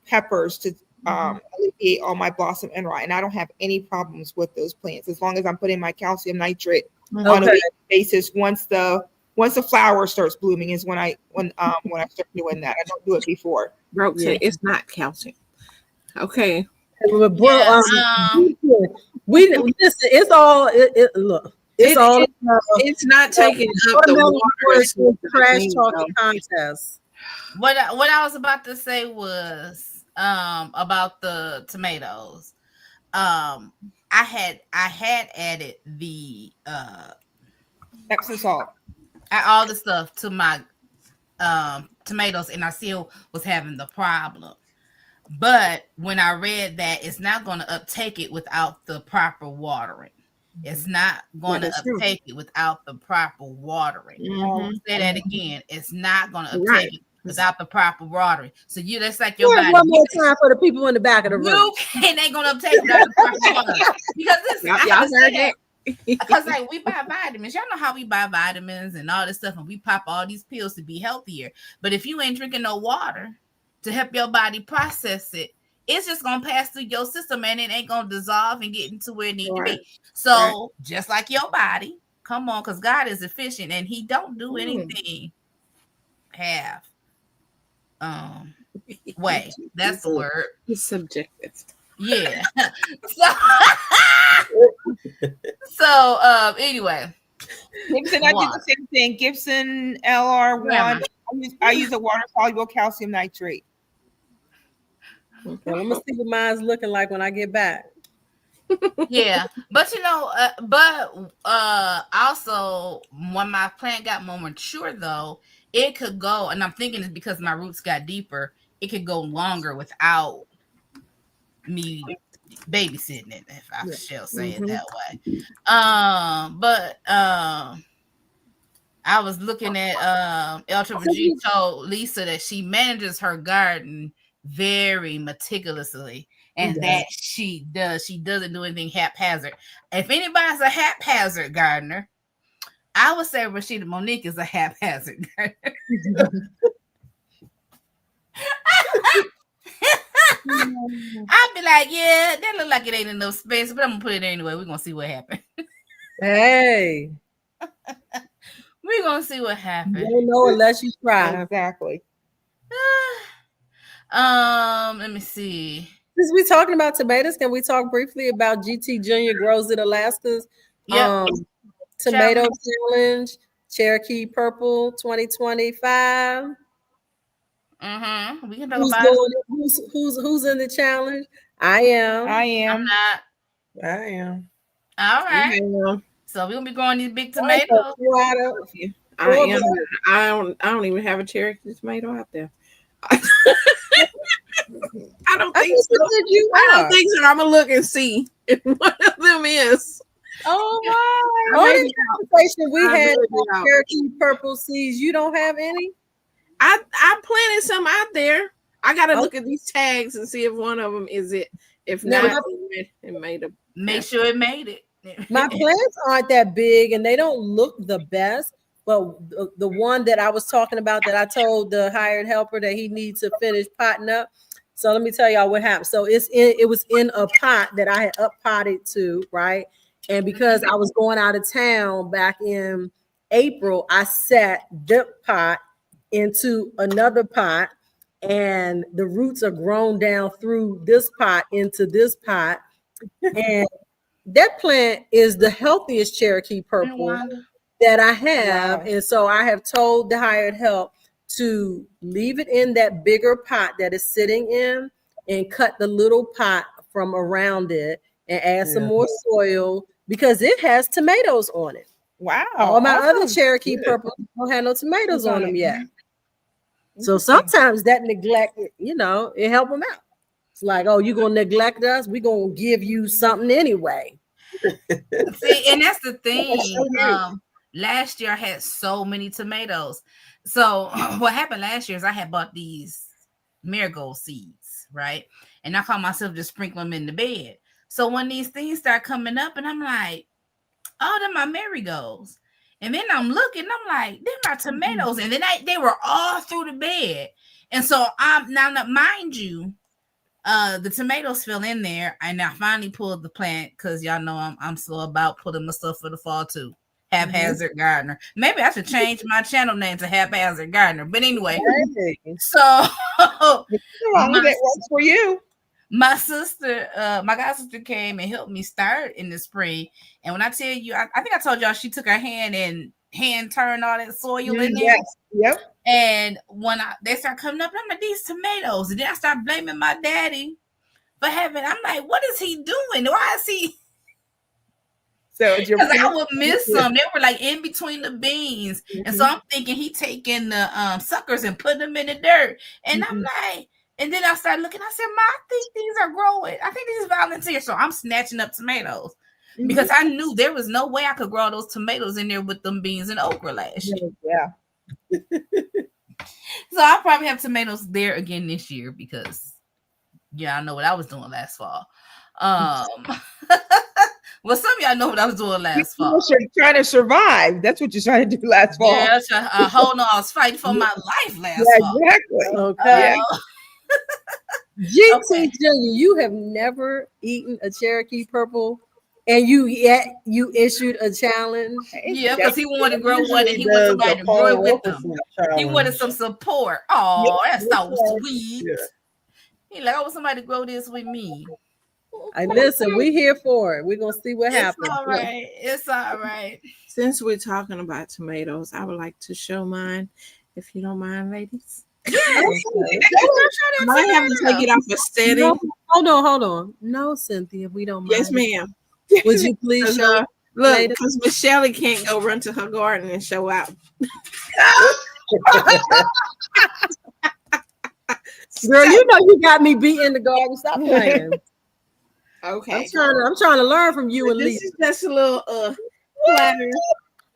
peppers to alleviate all my blossom end rot. And I don't have any problems with those plants as long as I'm putting my calcium nitrate on a weekly basis. Once the flower starts blooming is when I start doing that. I don't do it before. Broke said it's not calcium. Okay. Bro, we listen. It's all look. It's not taking up the water. Trash talking contest. What I was about to say was about the tomatoes. I had added the Epsom salt, all the stuff to my tomatoes, and I still was having the problem. But when I read that it's not going to uptake it without the proper watering. It's not going to uptake it without the proper watering. Say that again. It's not going to uptake it without the proper watering. So that's like your body. One more time for the people in the back of the room. It ain't going to uptake it without the proper watering. Because listen, y'all heard that. Because like we buy vitamins, y'all know how we buy vitamins and all this stuff, and we pop all these pills to be healthier. But if you ain't drinking no water to help your body process it, it's just gonna pass through your system and it ain't gonna dissolve and get into where it needs to be. So just like your body, come on, because God is efficient and He don't do anything half way. That's the word. It's subjective. Yeah. So anyway. Gibson, I do the same thing. Gibson LR1. I use a water soluble calcium nitrate. Well, I'm gonna see what mine's looking like when I get back. Yeah, but also when my plant got more mature, though, it could go, and I'm thinking it's because my roots got deeper. It could go longer without me babysitting it, if I shall say it that way. But I was looking at Eltra Virgie told Lisa that she manages her garden very meticulously, and that she doesn't do anything haphazard. If anybody's a haphazard gardener, I would say Rashida Monique is a haphazard gardener. I'd be like, yeah, that look like it ain't enough space, but I'm gonna put it anyway. We're gonna see what happens. Hey, we're gonna see what happens. You don't know unless you try. Exactly. Let me see. Since we're talking about tomatoes, can we talk briefly about GT Junior Grows in Alaska's tomato challenge, Cherokee Purple 2025? We can talk about who's in the challenge. I am. I'm not. I am. All right. Yeah. So we're gonna be growing these big tomatoes. I am. I don't even have a Cherokee tomato out there. I don't think so. I don't think so. I'm gonna look and see if one of them is. Oh my! All the conversation we had about Cherokee purple seeds, you don't have any? I planted some out there. I gotta look at these tags and see if one of them is it. If not, it made a. Make sure it made it. My plants aren't that big and they don't look the best. But the one that I was talking about that I told the hired helper that he needs to finish potting up. So let me tell y'all what happened. So it was in a pot that I had up potted to, right? And because I was going out of town back in April, I set the pot into another pot, and the roots are grown down through this pot into this pot. And that plant is the healthiest Cherokee purple that I have. Wow. And so I have told the hired help to leave it in that bigger pot that is sitting in and cut the little pot from around it and add some more soil because it has tomatoes on it. Wow. All my other Cherokee purple don't have no tomatoes on them yet. So sometimes that neglect, it help them out. It's like, oh, you're going to neglect us? We're going to give you something anyway. See, and that's the thing. Last year I had so many tomatoes. So what happened last year is I had bought these marigold seeds, right? And I called myself just sprinkle them in the bed. So when these things start coming up and I'm like, oh, they're my marigolds. And then I'm looking, I'm like, they're my tomatoes. And then they were all through the bed. And so I'm now, mind you, the tomatoes fell in there, and I finally pulled the plant because y'all know I'm slow about putting my stuff for the fall too. Haphazard gardener. Maybe I should change my channel name to Haphazard Gardener. But anyway, so As long as it works for you. my sister, my god sister came and helped me start in the spring. And when I tell you, I think I told y'all she took her hand and hand turned all that soil in there. Yes. Yep. And when they start coming up, I'm like, these tomatoes. And then I start blaming my daddy for having. I'm like, what is he doing? Why is he? So because I would miss some. They were like in between the beans, and so I'm thinking he taking the suckers and putting them in the dirt. And I'm like, and then I started looking. I said, "Ma, I think these are growing. I think these are volunteers." So I'm snatching up tomatoes because I knew there was no way I could grow those tomatoes in there with them beans and okra last year. Yeah. So I'll probably have tomatoes there again this year because, yeah, I know what I was doing last fall. Well, some of y'all know what I was doing last fall. You're trying to survive. That's what you're trying to do last fall. Yeah, hold on. I was fighting for my life last fall. Exactly. Okay. GT Junior, you have never eaten a Cherokee purple, and you issued a challenge. Yeah, because he wanted to grow one, and he wanted somebody to grow it with him. He wanted some support. Oh, that's so sweet. Yeah. He like, I want somebody to grow this with me. I listen, we here for it. We're gonna see what happens. All right. It's all right. Since we're talking about tomatoes, I would like to show mine, if you don't mind, ladies. Yeah. I might have to take it off a steady. No, hold on. No, Cynthia, we don't mind. Yes, ma'am. Would you please show? Look, because Michelle can't go run to her garden and show out. Girl, you know you got me beat in the garden. Stop playing. Okay. I'm trying to learn from you and Lisa. This is just a little platter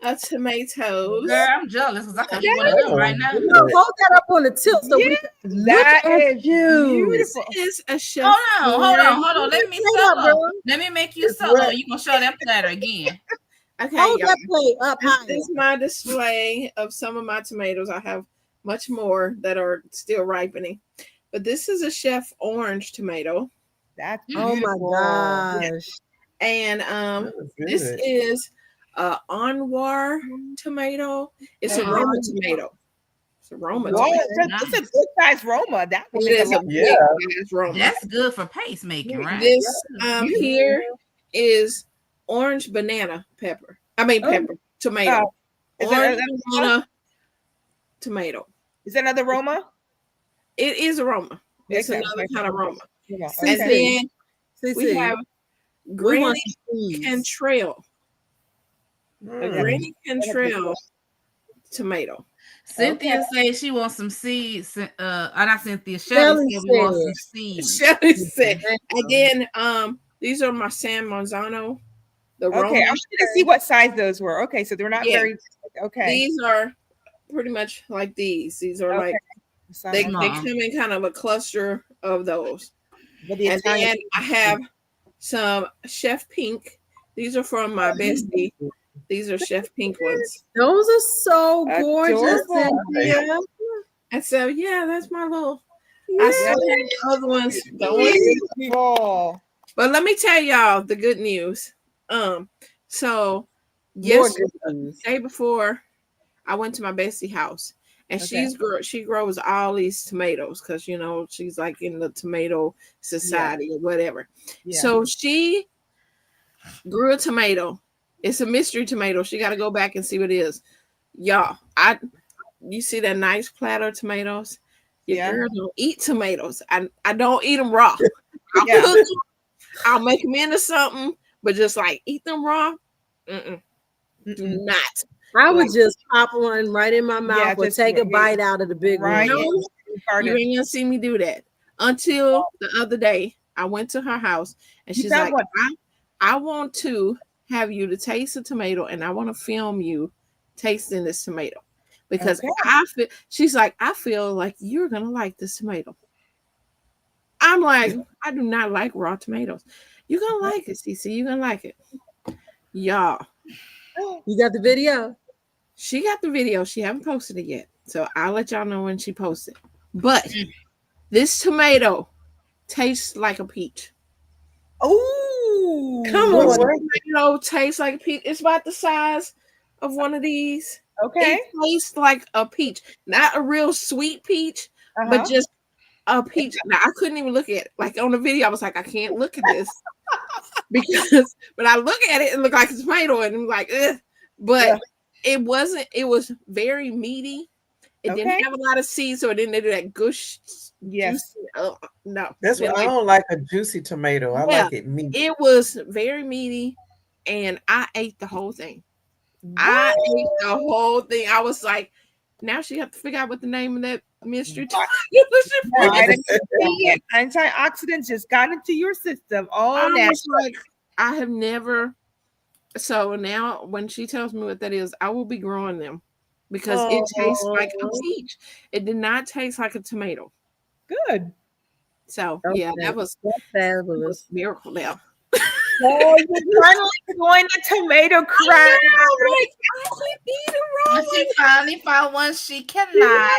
of tomatoes. Girl, I'm jealous because I can do one of them right now. No, hold that up on the tilt so we can look at you. This is a chef. Hold on. Let me solo. Let me make you solo. You gonna show that platter again. Okay, hold that plate up high. This is my display of some of my tomatoes. I have much more that are still ripening. But this is a chef orange tomato. That's oh my gosh. And this is Anwar tomato. It's a Roma tomato. It's a Roma tomato. It's a good size Roma. That is a big size Roma. That's good for paste making, right? This here is orange banana pepper. Tomato. Orange banana tomato. Is that another Roma? It is a Roma. It's another kind of Roma. Yeah. And then we have Granny Cantrell. Granny Cantrell tomato. Cynthia says she wants some seeds. Not Cynthia. Shelly said we want some seeds. Shelly said. Again, these are my San Marzano. Okay, I'm trying to see what size those were. Okay, so they're not very. Okay, these are pretty much like these. These are like they come in kind of a cluster of those. And then I have some Chef Pink. These are from my bestie. These are Chef Pink ones. Those are so gorgeous. Cynthia. And so, yeah, that's my little. I still have other ones going. But let me tell y'all the good news. So yesterday, the day before, I went to my bestie house. And she grows all these tomatoes because, she's like in the tomato society or whatever. Yeah. So she grew a tomato. It's a mystery tomato. She got to go back and see what it is. Y'all, you see that nice platter of tomatoes? Your girl don't eat tomatoes. I don't eat them raw. I'll cook them. I'll make them into something, but just like eat them raw, not. I would just pop one right in my mouth or take a bite out of the big one. No, you ain't gonna see me do that. Until the other day, I went to her house and she's like, I want to have you to taste a tomato and I want to film you tasting this tomato. Because she's like, I feel like you're gonna like this tomato. I'm like, I do not like raw tomatoes. You're gonna like it, CC. You're gonna like it. Y'all. You got the video? She got the video. She haven't posted it yet. So I'll let y'all know when she posts it. But this tomato tastes like a peach. Oh, Come What, on. what? Tomato tastes like a peach. It's about the size of one of these. okay. It tastes like a peach. Not a real sweet peach, but Uh-huh. just a peach. Now I couldn't even look at it. Like on the video, I was like, I can't look at this because when I look at it, it looked like a tomato, and I'm like, ugh. But Yeah. it wasn't. It was very meaty. It didn't Okay. have a lot of seeds, so it didn't do that gush Yes. juicy. No, That's what didn't I like. don't like a juicy tomato. I Yeah, like it meat. it was very meaty, and I ate the whole thing. I What? ate the whole thing. I was like, now she have to figure out what the name of that mystery Vitamin C and antioxidants just got into your system all I natural. was like, I have never. So now, when she tells me what that is, I will be growing them because it tastes like a Oh, peach. It did not taste like a tomato. Good. So yeah, okay. that That's was fabulous. a miracle. Now Oh, you're finally doing the tomato crack. like I can't eat a And raw she finally found one she cannot.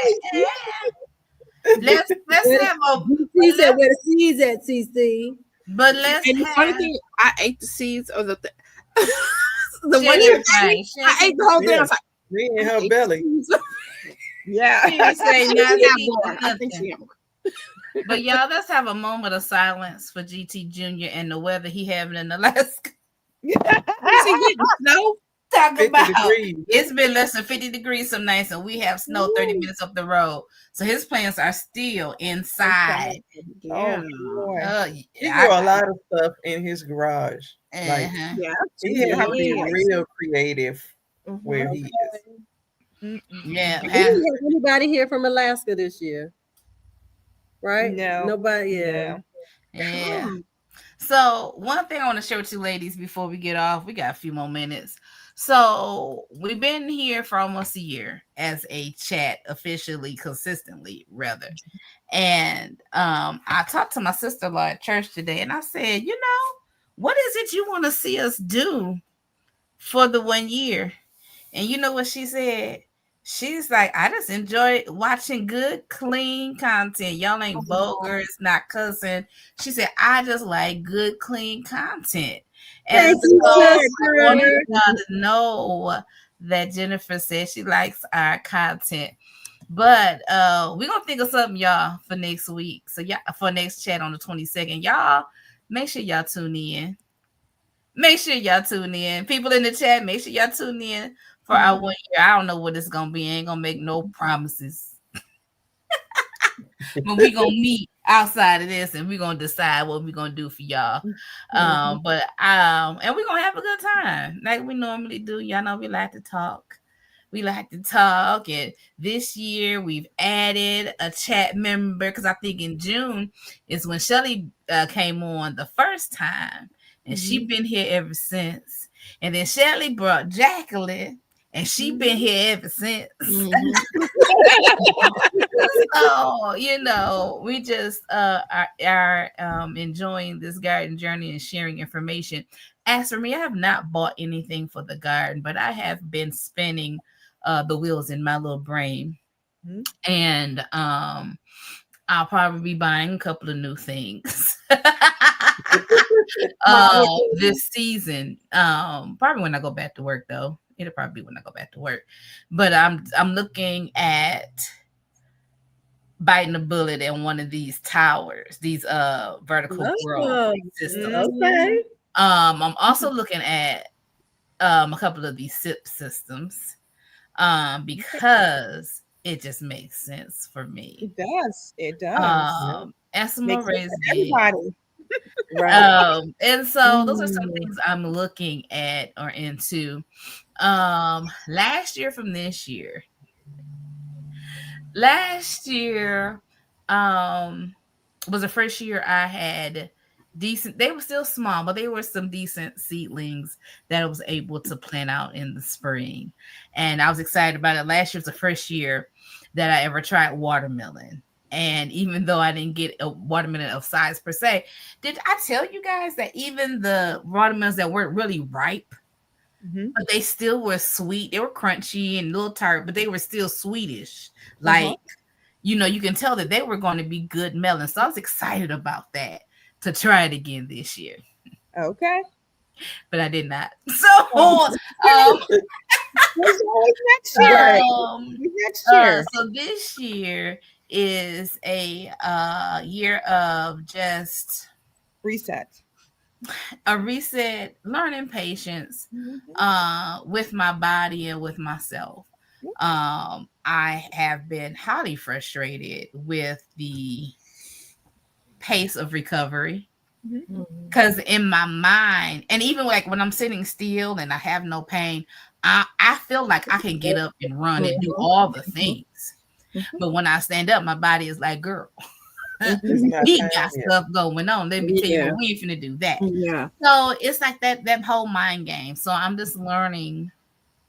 Let's Where have a the, said, where the seeds at, CC? but let's And the funny have thing, I ate the seeds of the the one share that everything. Share I ate the whole thing. I Yeah, was like, me in I her ate the belly. seeds. Yeah. She say She not had eating more. I think she nothing. had more. But y'all, let's have a moment of silence for GT Junior and the weather he having in Alaska. Is he getting snow? Talk 50 about degrees. it's been less than 50 degrees some nights, and we have snow 30 Ooh. minutes up the road. So his plants are still inside. Yeah. Oh boy. He Yeah, grow a lot of stuff in his garage. Like uh-huh. Yeah. he You has have to a be choice. real creative where Mhm. he is. Yeah, We have, didn't have anybody here from Alaska this year, right? No. Nobody. Yeah. No. yeah. So one thing I want to share with you ladies before we get off, we got a few more minutes. So we've been here for almost a year as a chat officially, consistently, rather. And I talked to my sister-in-law at church today, and I said, what is it you want to see us do for the 1 year? And you know what she said? She's like, I just enjoy watching good, clean content. Y'all ain't vulgar, it's not cussing. She said, I just like good, clean content. And Thank you, so I wanted sister. y'all to know that Jennifer said she likes our content. But we're gonna think of something, y'all, for next week. So yeah, for next chat on the 22nd. Y'all make sure y'all tune in. Make sure y'all tune in. People in the chat, make sure y'all tune in for our 1 year. I don't know what it's gonna be. I ain't gonna make no promises. But we gonna meet outside of this and we're gonna decide what we're gonna do for y'all. And we're gonna have a good time like we normally do. Y'all know we like to talk. We like to talk, and this year we've added a chat member because I think in June is when Shelly came on the first time, and she been here ever since. And then Shelly brought Jacqueline, and she been here ever since. So we just are enjoying this garden journey and sharing information. As for me, I have not bought anything for the garden, but I have been spinning the wheels in my little brain. And I'll probably be buying a couple of new things this season. Probably when I go back to work, though. It'll probably be when I go back to work. But I'm looking at biting a bullet in one of these towers, these vertical grow systems. Okay. I'm also looking at a couple of these SIP systems because it just makes sense for me. It does. It does. And some Makes more sense raised for beds. everybody. Right. And so those are some things I'm looking at or into. Last year from this year. Last year was the first year I had decent, they were still small, but they were some decent seedlings that I was able to plant out in the spring. And I was excited about it. Last year was the first year that I ever tried watermelon. And even though I didn't get a watermelon of size per se, did I tell you guys that even the watermelons that weren't really ripe, but they still were sweet. They were crunchy and a little tart, but they were still sweetish. Like, you can tell that they were going to be good melons. So I was excited about that to try it again this year. Okay. But I did not. So, next year. So this year is a year of just reset, learning patience with my body and with myself. I have been highly frustrated with the pace of recovery. Because in my mind, and even like when I'm sitting still and I have no pain, I feel like I can get up and run and do all the things. But when I stand up, my body is like, girl, he got stuff going on. Let me tell you, we ain't finna do that. So it's like that whole mind game. So I'm just learning.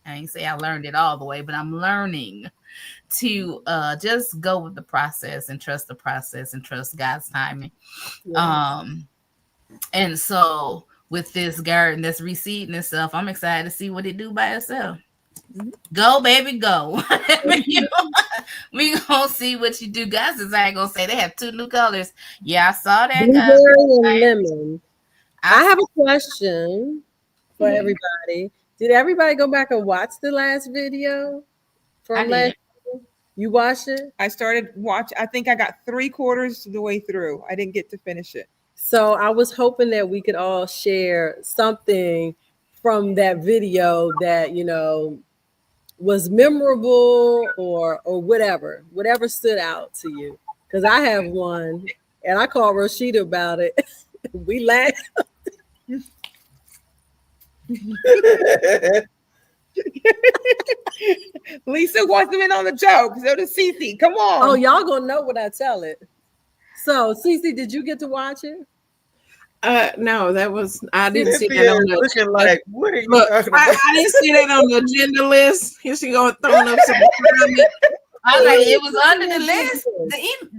I ain't say I learned it all the way, but I'm learning to just go with the process and trust the process and trust God's timing. And so with this garden that's reseeding itself, I'm excited to see what it do by itself. Go, baby, go. We gonna see what you do. Guys is I gonna say they have 2 new colors. Yeah, I saw that. Blueberry and lemon. I have a question for everybody. Did everybody go back and watch the last video from last year? You watched it? I started watch. I think I got 3/4 of the way through. I didn't get to finish it. So I was hoping that we could all share something from that video that, was memorable or whatever stood out to you. Because I have one and I called Rashida about it. We laughed. Lisa wants them in on the joke. So does Cece. Come on. Oh, y'all gonna know what I tell it. So, Cece, did you get to watch it? No, I didn't see that on the looking like, what are you talking about? I didn't see that on the agenda list. Here she go throwing up some comments. I was like, it was under the list.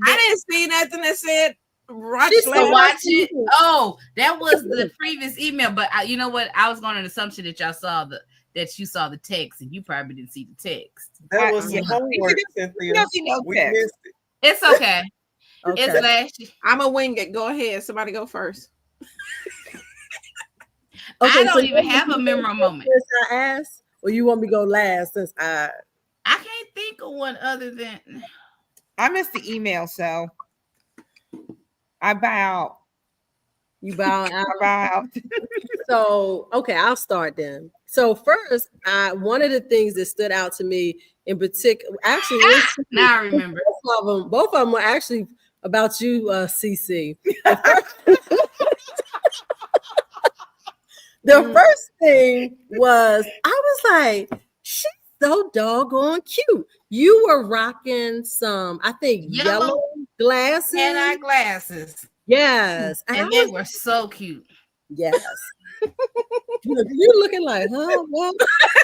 I didn't see nothing that said watch it. Oh, that was the previous email. But you know what? I was going on an assumption that y'all saw that you saw the text, and you probably didn't see the text. That was some homework, Cynthia. We missed it. It's okay. It's last year. I'm a wing it. Go ahead. Somebody go first. I don't even have a memorable moment. I asked, or you want me to go last since I can't think of one other than I missed the email, so I bow out. You bow out. I bow out. So okay, I'll start then. So first, one of the things that stood out to me in particular, actually, now I remember both of them were actually about you, CC. The first thing was, I was like, she's so doggone cute. You were rocking some, I think, yellow glasses. Hand-eye glasses. Yes. And they were so cute. Yes. You're looking like, huh? What?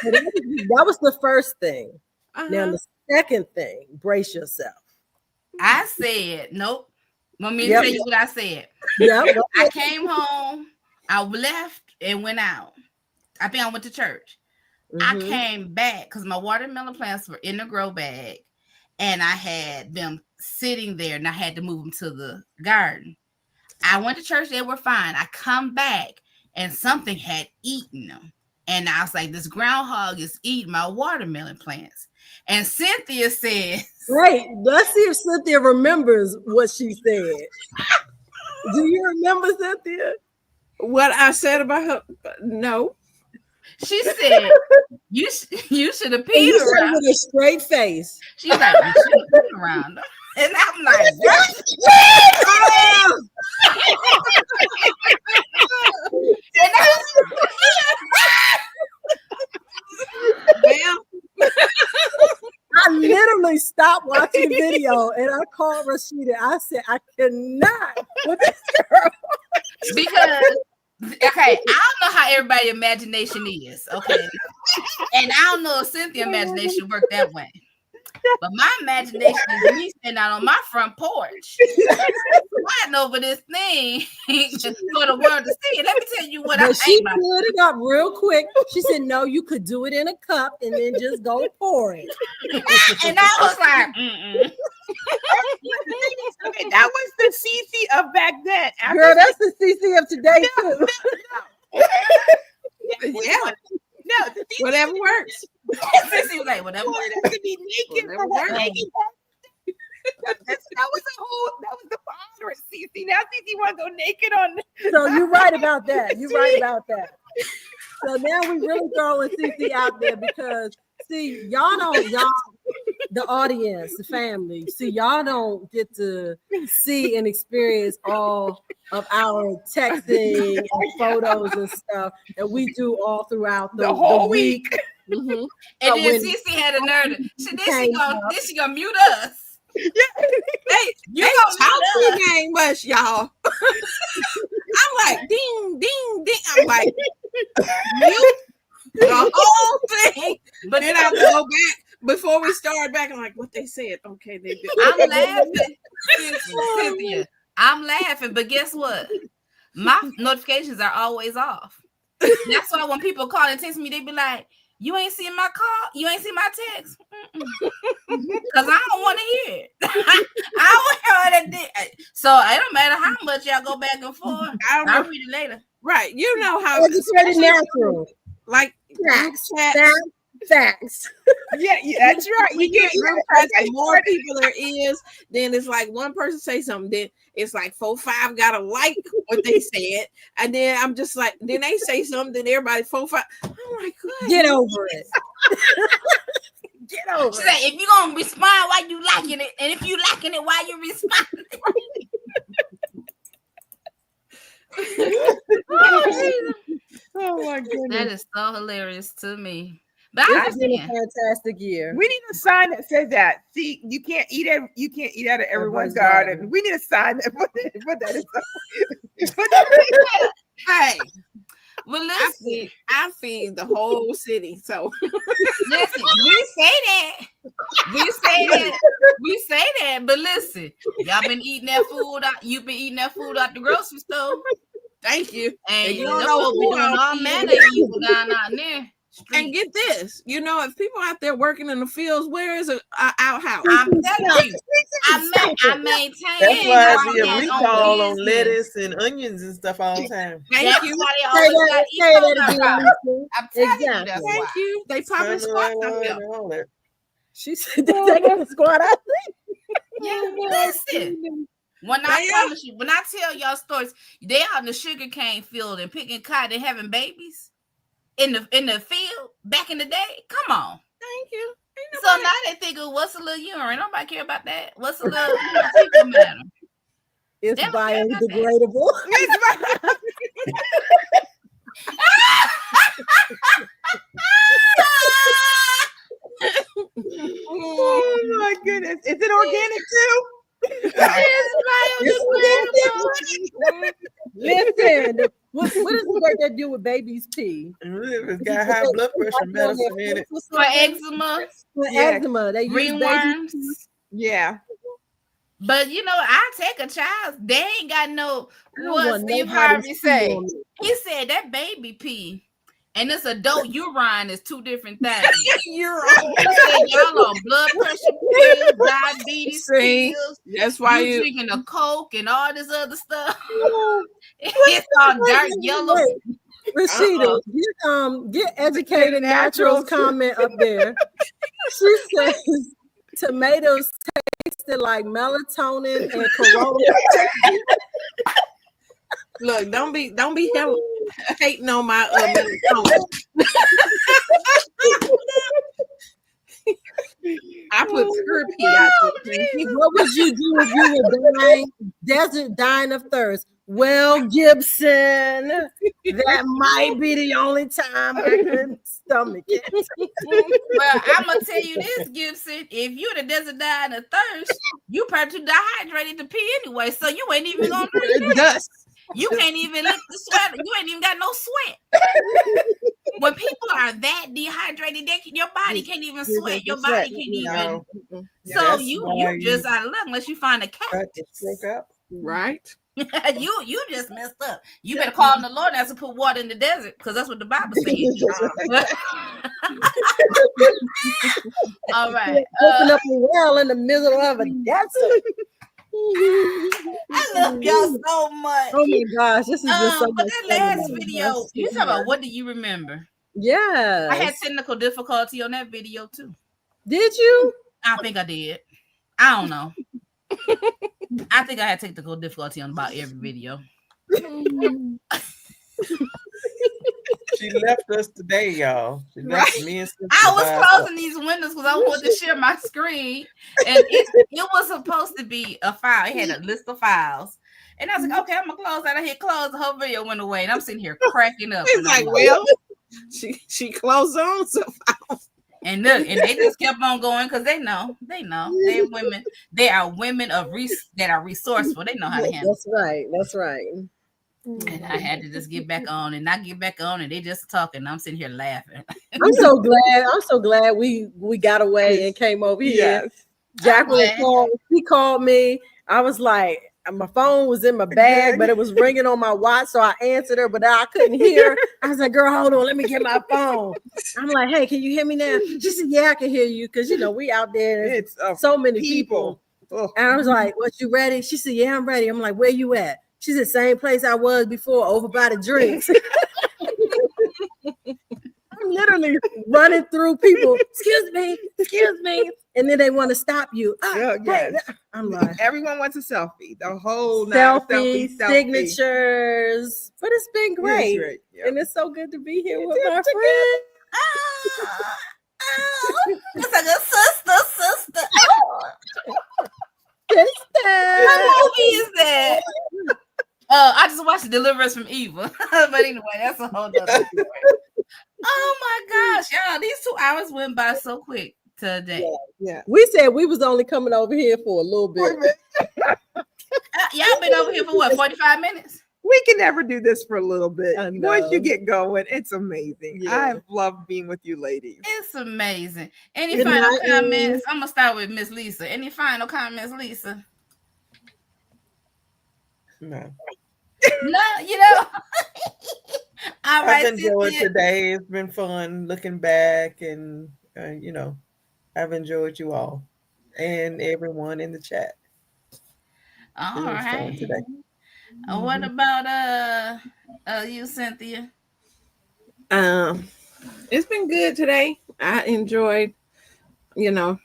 That was the first thing. Now, the second thing, brace yourself. I said, nope. Want me to tell you what I said? Yep. I came home, I left and went out. I think I went to church. I came back because my watermelon plants were in the grow bag and I had them sitting there and I had to move them to the garden. I went to church, they were fine. I come back and something had eaten them. And I was like, this groundhog is eating my watermelon plants. And Cynthia said, "Wait, let's see if Cynthia remembers what she said." Do you remember, Cynthia? What I said about her? No. She said, you should have peed around with a straight face. She's like, you should have peed around them. And I'm like, what? I literally stopped watching video and I called Rashida. I said, I cannot with this girl. Because, okay, I don't know how everybody's imagination is, okay? And I don't know if Cynthia's imagination worked that way. But my imagination is me standing out on my front porch fighting over this thing for the world to see. Let me tell you what But I she hate about cleared it up real quick. She said, "No, you could do it in a cup and then just go pour it." and I was like, mm-mm. Okay, that was the CC of back then. After Girl, that's the CC of today too. Yeah, no, the CC whatever works. Sissy was like, whatever. wanted us to be naked for Whatever what works. naked. That was the father of CC. Now CC want to go naked on. So you're right about that. You're right about that. So now we really throwing CC out there because see, y'all, the audience, the family, see, y'all don't get to see and experience all of our texting and photos and stuff that we do all throughout The whole week. Mm-hmm. And But then when Cece had a nerve. Then she gonna mute us. Hey, You they gonna talk mute too us. dang much, y'all. I'm like, ding, ding, ding. I'm like, mute the whole thing. But then I have to go back before we start back. I'm like, what they said? Okay, they did. I'm laughing. Cynthia, I'm laughing, but guess what? My notifications are always off. That's why when people call and text me, they be like, "You ain't seen my call? You ain't seen my text?" Because I don't want to hear it. I don't hear it. So it don't matter how much y'all go back and forth. I'll read it later. Right. You know how it's pretty natural. like Facts. group chats, Facts. Yeah, that's right. we You get get group chats, and more people there is, then it's like one person say something, then it's like 4-5 gotta like what they said, and then I'm just like, then they say something, then everybody 4-5. I'm like, good. Get over it. Get over She it. said, if you're going to respond while you liking it, and if you liking it while you responding. Oh my That goodness. is so hilarious to me. But I It's been a understand. fantastic year. We need a sign that says that. See, you can't eat out of everyone's Everyone's garden. garden. We need a sign that put that in. Hey, Well, I listen, feed the whole city. So listen, we say that. We say that, but listen, y'all been eating that food out. You've been eating that food out the grocery store. thank you. And you you don't know know what we who doing I'm all feeding. manner of evil down out there. And get this, if people out there working in the fields, where is a outhouse? I'm telling you, I maintain. That's why I see a that recall on business. lettuce and onions and stuff all the time. Thank That's you. why they Say always got that E. coli again, problems. Lisa. I'm telling you, Exactly. that's Thank why. you. They popping spots up here. And all that. She said they're taking the squad out. Yeah, listen. When I promise you, when I tell y'all stories, they out in the sugar cane field and picking cotton and having babies in the field back in the day. Come on. Thank you. So now they think of what's a little urine. Nobody care about that. What's a little fecal matter? It's They don't care about that. biodegradable. Oh my goodness. Is it organic too? Listen, what is it that do with babies pee? And if it's got high blood pressure medicine in it. For eczema, For Yeah. eczema, they use baby ringworms. Yeah. But I take a child. They ain't got no. I don't What want Steve nobody's Harvey pee say? on me. He said that baby pee and this adult urine is two different things. You're right. He said y'all on blood pressure pills, diabetes See, pills. that's why You you. drinking a Coke and all this other stuff. It's all dark yellow. Wait, Rashida, get educated naturals comment up there. She says tomatoes tasted like melatonin and corona. Look, don't be hating on my melatonin. I put purpy out there. What would you do if you were dying of thirst? Well, Gibson, that might be the only time I could stomach it. Well, I'm gonna tell you this, Gibson. If you're the desert dying of thirst, you probably too dehydrated to pee anyway, so you ain't even gonna drink it. Dust. You can't even lick the sweat. You ain't even got no sweat. When people are that dehydrated, your body can't even sweat. Your body can't even. No. So That's you why just out of luck unless you find a cat. Cut the stroke out. Right. You just messed up. You better call on the Lord as to put water in the desert, because that's what the Bible says. All right. Open up a well in the middle of a desert. I love y'all so much. Oh my gosh, this has been so But much that fun. last video, you talking about what do you remember? Yeah. I had technical difficulty on that video too. Did you? I think I did. I don't know. I think I had technical difficulty on about every video. She left us today, y'all. She left me and Cynthia I was by ourselves. closing these windows because I wanted to share my screen, and it was supposed to be a file. It had a list of files, and I was like, "Okay, I'm gonna close that." I hit close. The whole video went away, and I'm sitting here cracking up. It's like, well, she closed on so and look, and they just kept on going because they know they're women. They are women that are resourceful. They know how to handle. That's right. And I had to just get back on, and not get back on, and they just talking. I'm sitting here laughing. I'm so glad we got away and came over here. Yes. Jacqueline called me. I was like, my phone was in my bag, but it was ringing on my watch, so I answered her, but I couldn't hear. I was like, girl, hold on, let me get my phone. I'm like, hey, can you hear me now? She said, yeah, I can hear you, because we out there. It's so many people. And I was like, what, you ready? She said, yeah, I'm ready. I'm like, where you at? She said, same place I was before, over by the drinks. I'm literally running through people. Excuse me. And then they want to stop you. Yes. I'm like, Everyone wants a selfie. The whole selfie, signatures. But it's been great. It's great. Yep. And it's so good to be here with my friend. It's like a sister. What movie is that? I just watched Deliverance from Evil. But anyway, that's a whole other story. Oh my gosh, y'all, these 2 hours went by so quick today. Yeah. We said we was only coming over here for a little bit. Y'all been over here for what, 45 minutes? We can never do this for a little bit. know. Once you get going, it's amazing. Yeah. I've loved being with you ladies. It's amazing. Any Good final night, comments? I'm gonna start with Miss Lisa. Any final comments, Lisa? No. No, All right, I've enjoyed Cynthia. today. It's been fun looking back, and I've enjoyed you all and everyone in the chat. All It was fun right. today. What about you, Cynthia? it's been good today. I enjoyed,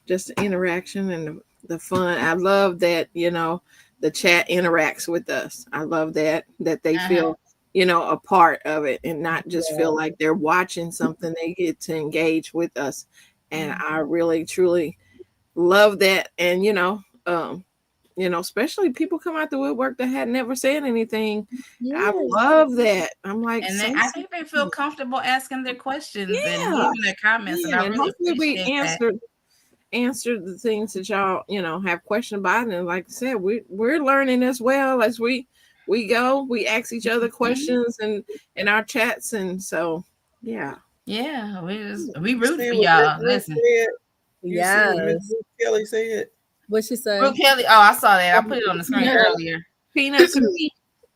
just the interaction and the fun. I love that, the chat interacts with us. I love that they feel, a part of it and not just feel like they're watching something. They get to engage with us. And I really, truly love that. And, especially people come out the woodwork that had never said anything. I love that. I'm like, And I think they feel comfortable asking their questions and giving their comments. Yeah, and I really hopefully we appreciate that. answered the things that y'all have questions about. And like I said, we're learning as well as we go. We ask each other questions and in our chats, and so yeah, we root for y'all. Listen, Miss Kelly said. What she said? Brooke Kelly. Oh, I saw that. I put it on the screen earlier. peanuts and meat.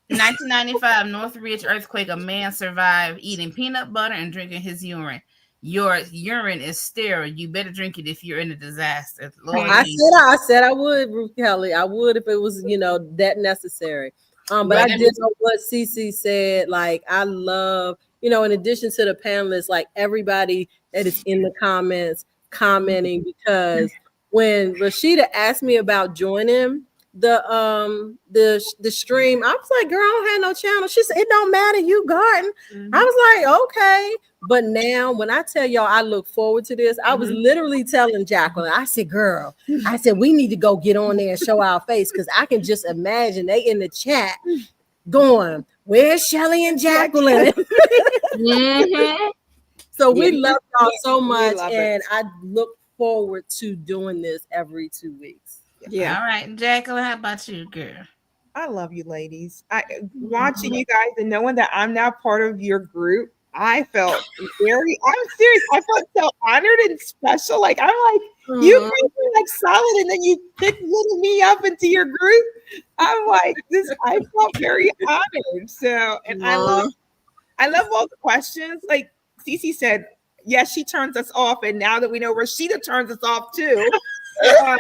1995 Northridge earthquake. A man survived eating peanut butter and drinking his urine. Your urine is sterile. You better drink it if you're in a disaster. Lord, I said I would, Ruth Kelly. I would if it was, that necessary. But I did know what Cece said. Like, I love, in addition to the panelists, like everybody that is in the comments commenting, because when Rashida asked me about joining the stream, I was like, girl, I don't have no channel. She said, it don't matter, you garden. I was like, okay. But now when I tell y'all I look forward to this, I was literally telling Jacqueline, I said, girl, we need to go get on there and show our face, because I can just imagine they in the chat going, where's Shelly and Jacqueline? So we love y'all so much, and I look forward to doing this every 2 weeks. Yeah. All right, Jacqueline, how about you, girl? I love you ladies. Watching you guys and knowing that I'm now part of your group, I felt I'm serious. I felt so honored and special. Like, I'm like, you made me like solid, and then you picked little me up into your group. I'm like, I felt very honored. So, and I love all the questions. Like Cece said, yes, she turns us off, and now that we know Rashida turns us off too. I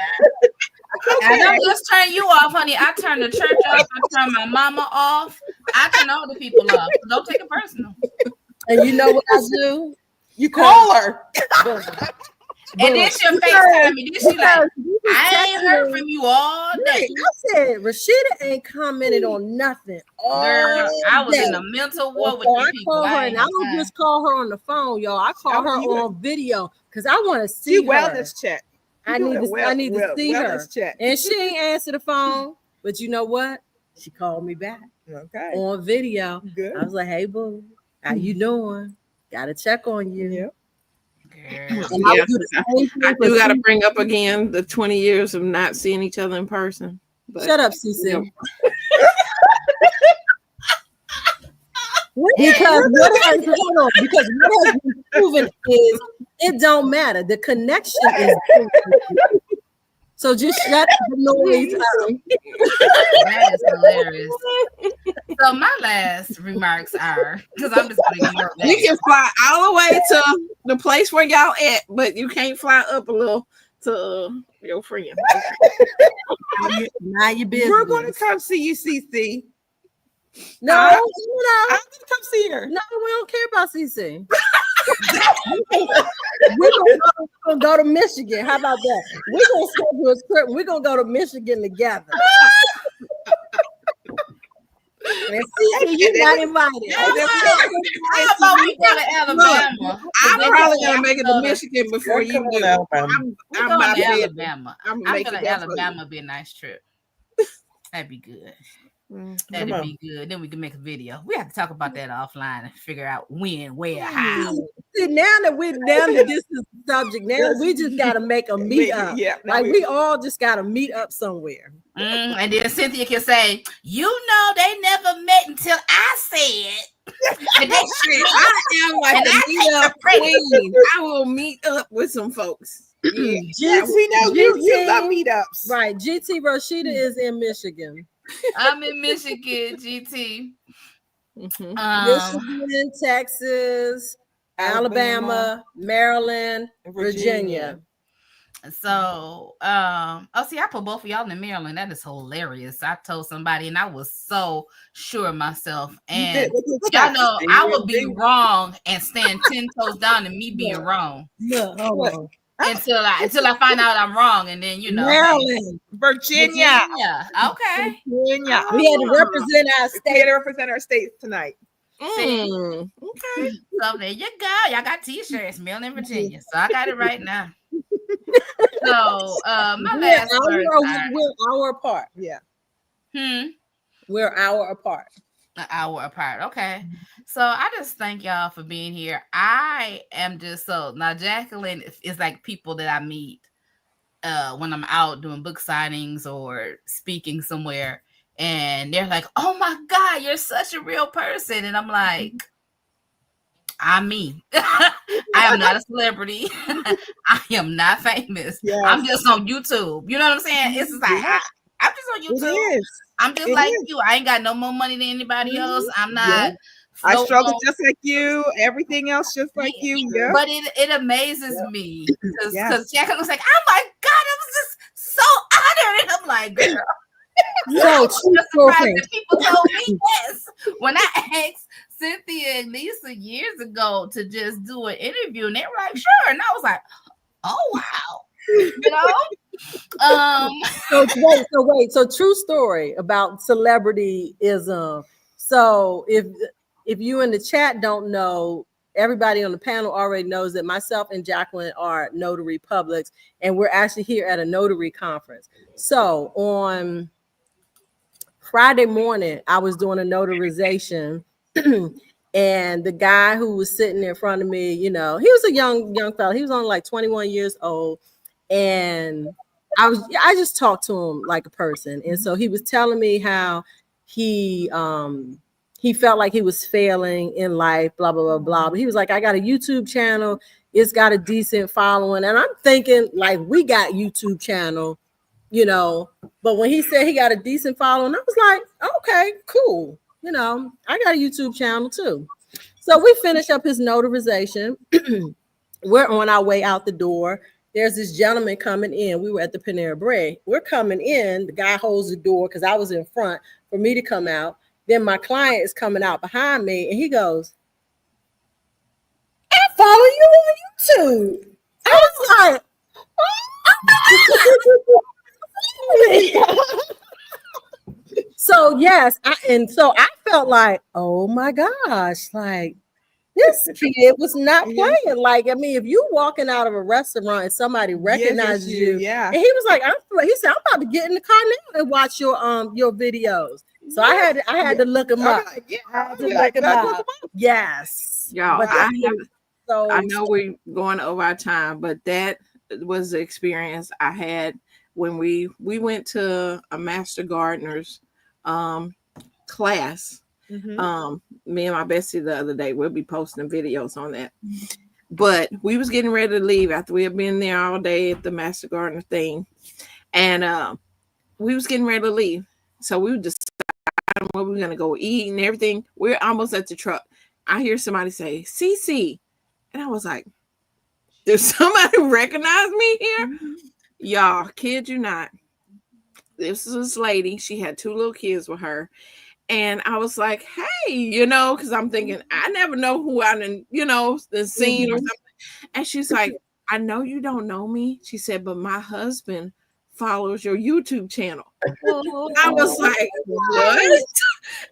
don't just turn you off, honey. I turn the church off. I turn my mama off. I turn all the people off. So don't take it personal. And you know what I do? You call her. And then she'll FaceTime me. Then she like, I ain't heard from you all day. I said, Rashida ain't commented on nothing. Girl, I was in a mental war with these people. I don't just call her on the phone, y'all. I call her on video because I want to see her. Wellness check. I need to see her. Check. And she ain't answer the phone. But you know what? She called me back. Okay. On video. Good. I was like, hey, boo, how you doing? Gotta check on you. Yeah. I do got to bring up again the 20 years of not seeing each other in person. But, shut up, Cece. Because what has been proven is it don't matter. The connection is so just shut the noise out. That is hilarious. So my last remarks are, because I'm just gonna ignore that. We can fly all the way to the place where y'all at, but you can't fly up a little to your friend. Now your business. We're going to come see you, CC. No, I'm going to come see her. No, we don't care about CC. We're gonna go to Michigan. How about that? We're gonna schedule a trip. We're gonna go to Michigan together. And see, you're not invited. How about we go to Alabama? I'm probably gonna make it to Michigan before you do. I'm going to Alabama. I feel like Alabama would be a nice trip. That'd be good. That'd be good. Then we can make a video. We have to talk about that offline and figure out when, where, how. See, now that we're down to this is the subject, now we just gotta make a meet up. Yeah, like we all just gotta meet up somewhere. And then Cynthia can say, you know, they never met until I said. And they I am like the meetup queen. I will meet up with some folks. Yeah, we know you love meetups. Right. GT Rashida is in Michigan. I'm in Michigan, GT. Michigan, Texas, Alabama, Maryland, Virginia. So, see, I put both of y'all in Maryland. That is hilarious. I told somebody, and I was so sure of myself. And y'all know I would be wrong and stand 10 toes down and me being wrong. Until I find out I'm wrong, and then Maryland, Virginia. Okay. Virginia. We had to represent our state. We had to represent our states tonight. Okay. So there you go. Y'all got t-shirts, Maryland, Virginia. So I got it right now. So my last we're hour apart. Yeah. We're an hour apart. An hour apart. Okay. So I just thank y'all for being here. I am just now Jacqueline is like people that I meet when I'm out doing book signings or speaking somewhere, and they're like, oh my God, you're such a real person. And I'm like, I'm me. I am not a celebrity. I am not famous. Yes. I'm just on YouTube. You know what I'm saying? It's just like I'm just on YouTube. I'm just you. I ain't got no more money than anybody else. I'm not. I struggle just like you. Everything else just like you. Yeah. But it amazes me because Jacqueline was like, oh my God, I was just so honored. And I'm like, girl. So surprised that people told me yes when I asked Cynthia and Lisa years ago to just do an interview, and they were like, sure. And I was like, oh wow. You know. So true story about celebrityism. So if you in the chat don't know, everybody on the panel already knows that myself and Jacqueline are notary publics, and we're actually here at a notary conference. So on Friday morning, I was doing a notarization. And the guy who was sitting in front of me, he was a young fella. He was only like 21 years old. And I just talked to him like a person. And so he was telling me how he he felt like he was failing in life, blah, blah, blah, blah. But he was like, I got a YouTube channel. It's got a decent following. And I'm thinking like we got YouTube channel, you know, but when he said he got a decent following, I was like, okay, cool. You know, I got a YouTube channel too. So we finish up his notarization. We're on our way out the door. There's this gentleman coming in. We were at the Panera Bread. We're coming in. The guy holds the door because I was in front for me to come out. Then my client is coming out behind me, and he goes, I follow you on YouTube. I was like, so yes, I felt like, oh my gosh, like this kid was not playing. Like, I mean, if you walking out of a restaurant and somebody recognizes you, yeah. And he was like, he said, I'm about to get in the car now and watch your videos. So I had to look him up. Like, yeah, I had to look him up. Yes. Y'all, But I know we're going over our time, but that was the experience I had when we went to a master gardener's class. Mhm. Me and my bestie the other day, we'll be posting videos on that. But we was getting ready to leave after we had been there all day at the master gardener thing, and we was getting ready to leave. So we were deciding where we were gonna go eat and everything. We're almost at the truck. I hear somebody say "CC," and I was like, "Did somebody recognize me here?" Y'all, kid you not. This is this lady. She had 2 little kids with her. And I was like, hey, you know, because I'm thinking, I never know who I done, you know, the scene or something. And she's like, I know you don't know me. She said, but my husband follows your YouTube channel. I was like, what?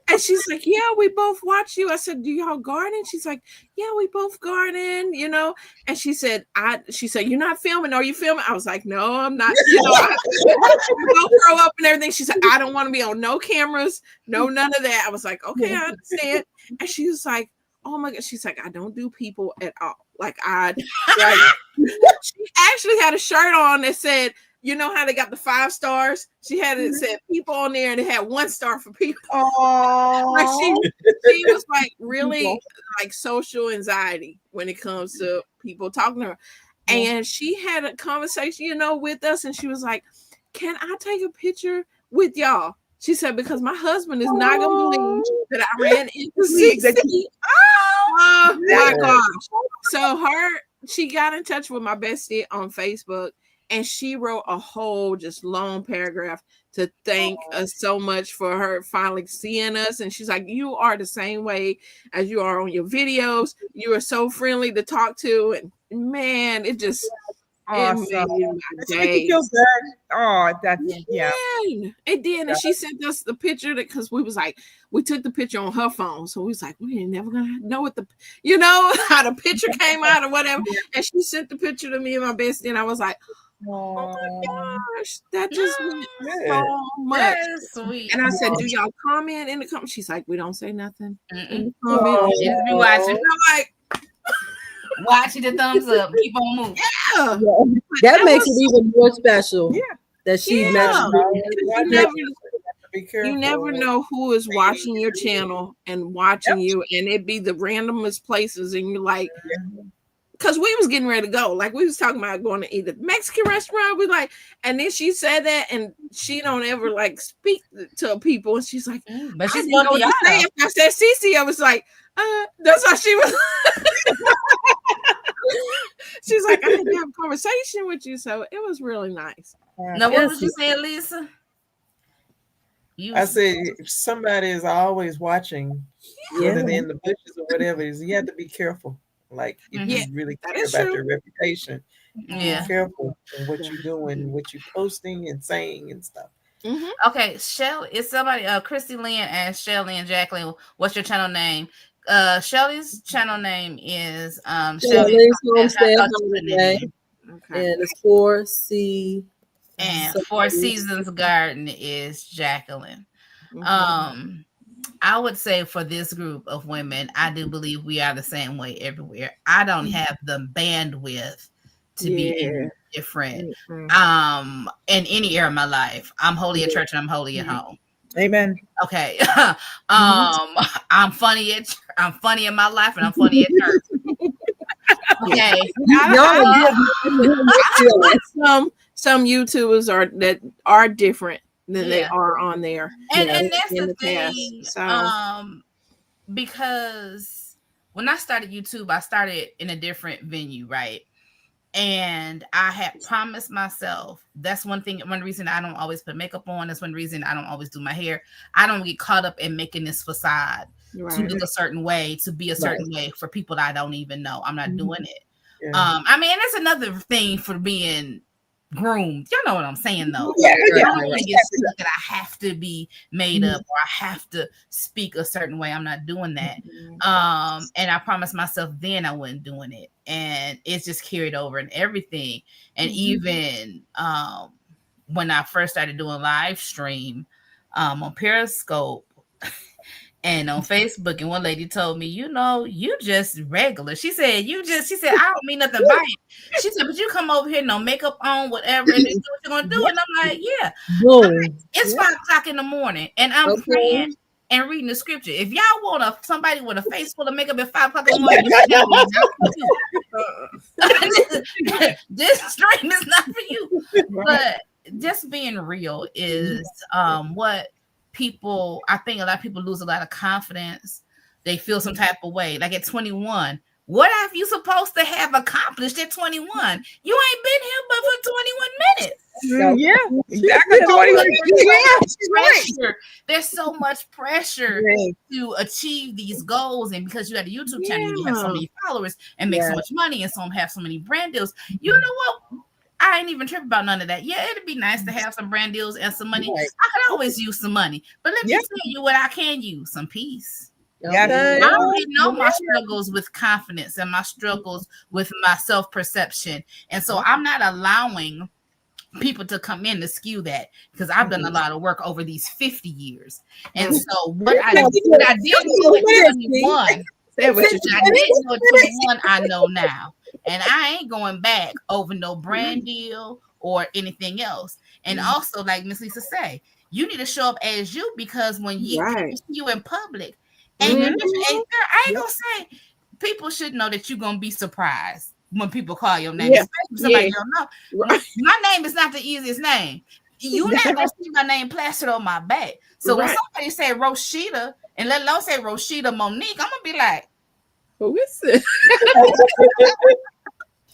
And she's like, yeah, we both watch you. I said, do y'all garden? She's like, yeah, we both garden, you know. And she said, you're not filming. Are you filming? I was like, no, I'm not. You know, we both grow up and everything. She said, I don't want to be on no cameras, no, none of that. I was like, okay, I understand. And she was like, oh my God. She's like, I don't do people at all. Like she actually had a shirt on that said, you know how they got the 5 stars? She had it said people on there and it had 1 star for people. Oh, Like she was like really like social anxiety when it comes to people talking to her. And she had a conversation, you know, with us, and she was like, can I take a picture with y'all? She said, because my husband is not gonna believe that I ran into CC. Oh my gosh. So she got in touch with my bestie on Facebook, and she wrote a whole just long paragraph to thank us so much for her finally seeing us. And she's like, you are the same way as you are on your videos. You are so friendly to talk to. And man, it just awesome. It made my day. Oh, that's yeah. It did. And she sent us the picture because we was like, we took the picture on her phone. So we was like, we ain't never gonna know what you know, how the picture came out or whatever. And she sent the picture to me and my bestie, and I was like, oh my gosh, that just meant so much. That is sweet. And I said, do y'all comment in the comments? She's like, we don't say nothing in the comments. Just be watching. And I'm like, watching the thumbs up. Keep on moving. Yeah. That makes it even more special. Yeah. That she mentioned. You never know who is watching your channel and watching you, and it be the randomest places, and you're like, because we was getting ready to go, like we was talking about going to eat at the Mexican restaurant. We like, and then she said that, and she don't ever like speak to people, and she's like, but she's going to say. If I said Cece, I was like, that's how she was. She's like, I didn't have a conversation with you, so it was really nice. No, what was you saying, Lisa? I said somebody is always watching, whether they're in the bushes or whatever. You have to be careful. Like if you really care about your reputation, be careful in what you're doing, what you're posting and saying and stuff. Okay, Shelly, it's somebody. Christy Lynn and Shelly and Jacqueline. What's your channel name? Shelly's channel name is Shelly's Homestead Holiday, and it's 4C. And 4 Seasons Garden is Jacqueline. I would say for this group of women, I do believe we are the same way everywhere. I don't have the bandwidth to be different in any area of my life. I'm holy at church and I'm holy at home. Amen. Okay. I'm funny in my life and I'm funny at church. Okay. Some YouTubers are different than they Yeah. are on there. And in that's the the past. thing. So Because when I started YouTube, I started in a different venue, right? And I had promised myself, that's one reason I don't always put makeup on. That's one reason I don't always do my hair. I don't get caught up in making this facade to look a certain way, to be a certain way for people that I don't even know. I'm not doing it. Yeah. I mean, that's another thing for being groomed. You know what I'm saying, though. Yeah, I don't want to get stuck that I have to be made up or I have to speak a certain way. I'm not doing that. And I promised myself then I wasn't doing it. And it's just carried over and everything. And even when I first started doing live stream on Periscope and on Facebook, and one lady told me, you just regular. She said, I don't mean nothing by it. She said, but you come over here, no makeup on, whatever, and you do what you're gonna do. And I'm like, yeah. It's 5 o'clock in the morning, and I'm praying and reading the scripture. If y'all want somebody with a face full of makeup at 5 o'clock in the morning, this stream is not for you. But just being real is what I think a lot of people lose a lot of confidence. They feel some type of way. Like at 21, what have you supposed to have accomplished at 21? You ain't been here but for 21 minutes. Yeah, exactly. 21 Pressure. There's so much pressure to achieve these goals, and because you had a YouTube channel, you have so many followers and make so much money, and some have so many brand deals. You know what? I ain't even tripping about none of that. Yeah, it'd be nice to have some brand deals and some money. I could always use some money, but let me tell you what I can use: some peace. Yeah. I already know my struggles with confidence and my struggles with my self-perception. And so I'm not allowing people to come in to skew that, because I've done a lot of work over these 50 years. And so what I did do at 21, I know now. And I ain't going back over no brand deal or anything else. And also, like Miss Lisa say, you need to show up as you, because when people see you in public, and I ain't gonna say, people should know that you're gonna be surprised when people call your name. Somebody don't know. My name is not the easiest name. You not gonna see my name plastered on my back. So when somebody say Roshita, and let alone say Roshita Monique, I'm gonna be like, who is it?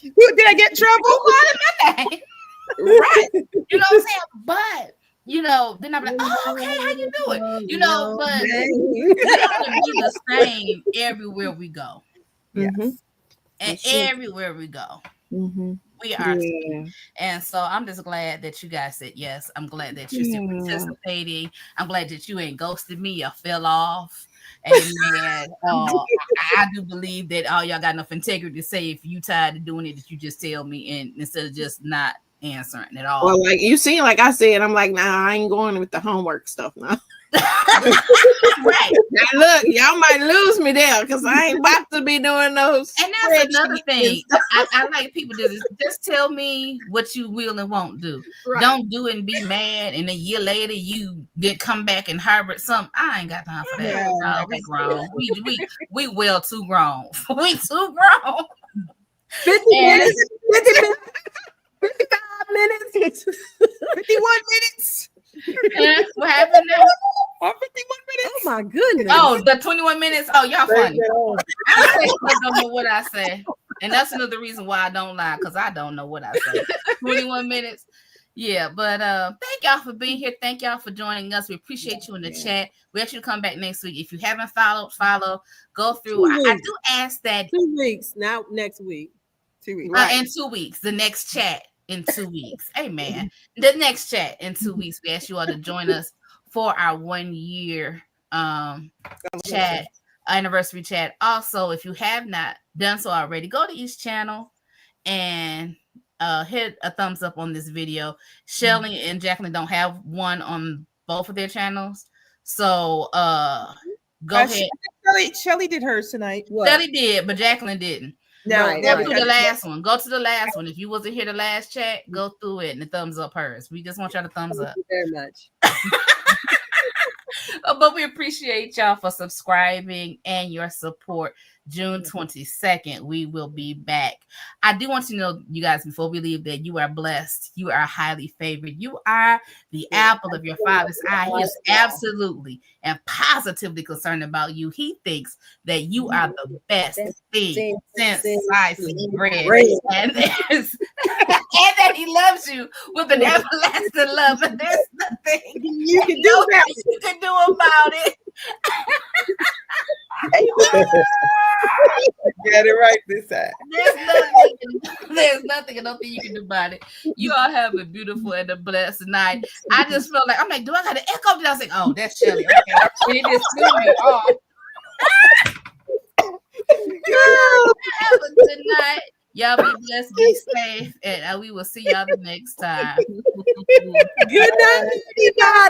Did I get trouble? Who called my name? Right. You know what I'm saying? But then I'm like, oh, okay, how you doing? But we gotta be the same everywhere we go. And everywhere we go. We are. And so I'm just glad that you guys said yes. I'm glad that you're still participating. I'm glad that you ain't ghosted me or fell off. Amen. I do believe that all y'all got enough integrity to say, if you tired of doing it, that you just tell me, and instead of just not answering at all. Well, like you see, like I said, I'm like, nah, I ain't going with the homework stuff now. Right. Now look, y'all might lose me there, because I ain't about to be doing those. And that's another thing. I like people to just tell me what you will and won't do. Don't do it and be mad, and a year later you did come back and harbor something. I ain't got time for that. We grown. We well too grown. We too grown. 50 minutes. 55 minutes. 51 minutes. What happened now? 51 minutes. Oh my goodness. Oh, the 21 minutes. Oh, y'all funny. I don't know what I say. And that's another reason why I don't lie, because I don't know what I say. 21 minutes. Yeah, but thank y'all for being here. Thank y'all for joining us. We appreciate you in the chat. We ask you to come back next week. If you haven't followed, follow. Go through. I do ask that. 2 weeks, now next week. 2 weeks. In 2 weeks. The next chat in 2 weeks. Amen. The next chat in 2 weeks. We ask you all to join us for our 1 year chat, anniversary chat. Also, if you have not done so already, go to each channel and hit a thumbs up on this video. Shelly and Jacqueline don't have one on both of their channels, so go ahead. Shelly did hers tonight. Shelly did, but Jacqueline didn't. No, go to the last one. Go to the last one. If you wasn't here the last chat, go through it and the thumbs up hers. We just want y'all to thumbs up. Thank you very much. But we appreciate y'all for subscribing and your support. June 22nd, we will be back. I do want to know, you guys, before we leave, that you are blessed. You are highly favored. You are the apple of your father's eye. He is absolutely and positively concerned about you. He thinks that you are the best thing since sliced bread. And there's and that he loves you with an everlasting love. And there's nothing You can do that. you can do about it. Get it right this time. There's nothing and nothing you can do about it. You all have a beautiful and a blessed night. I just feel like, I'm like, do I got to echo? And I was like, oh, that's Shelly. Okay, she just threw me off. Have a good night. Y'all be blessed, be safe, and we will see y'all the next time. Good night, everybody.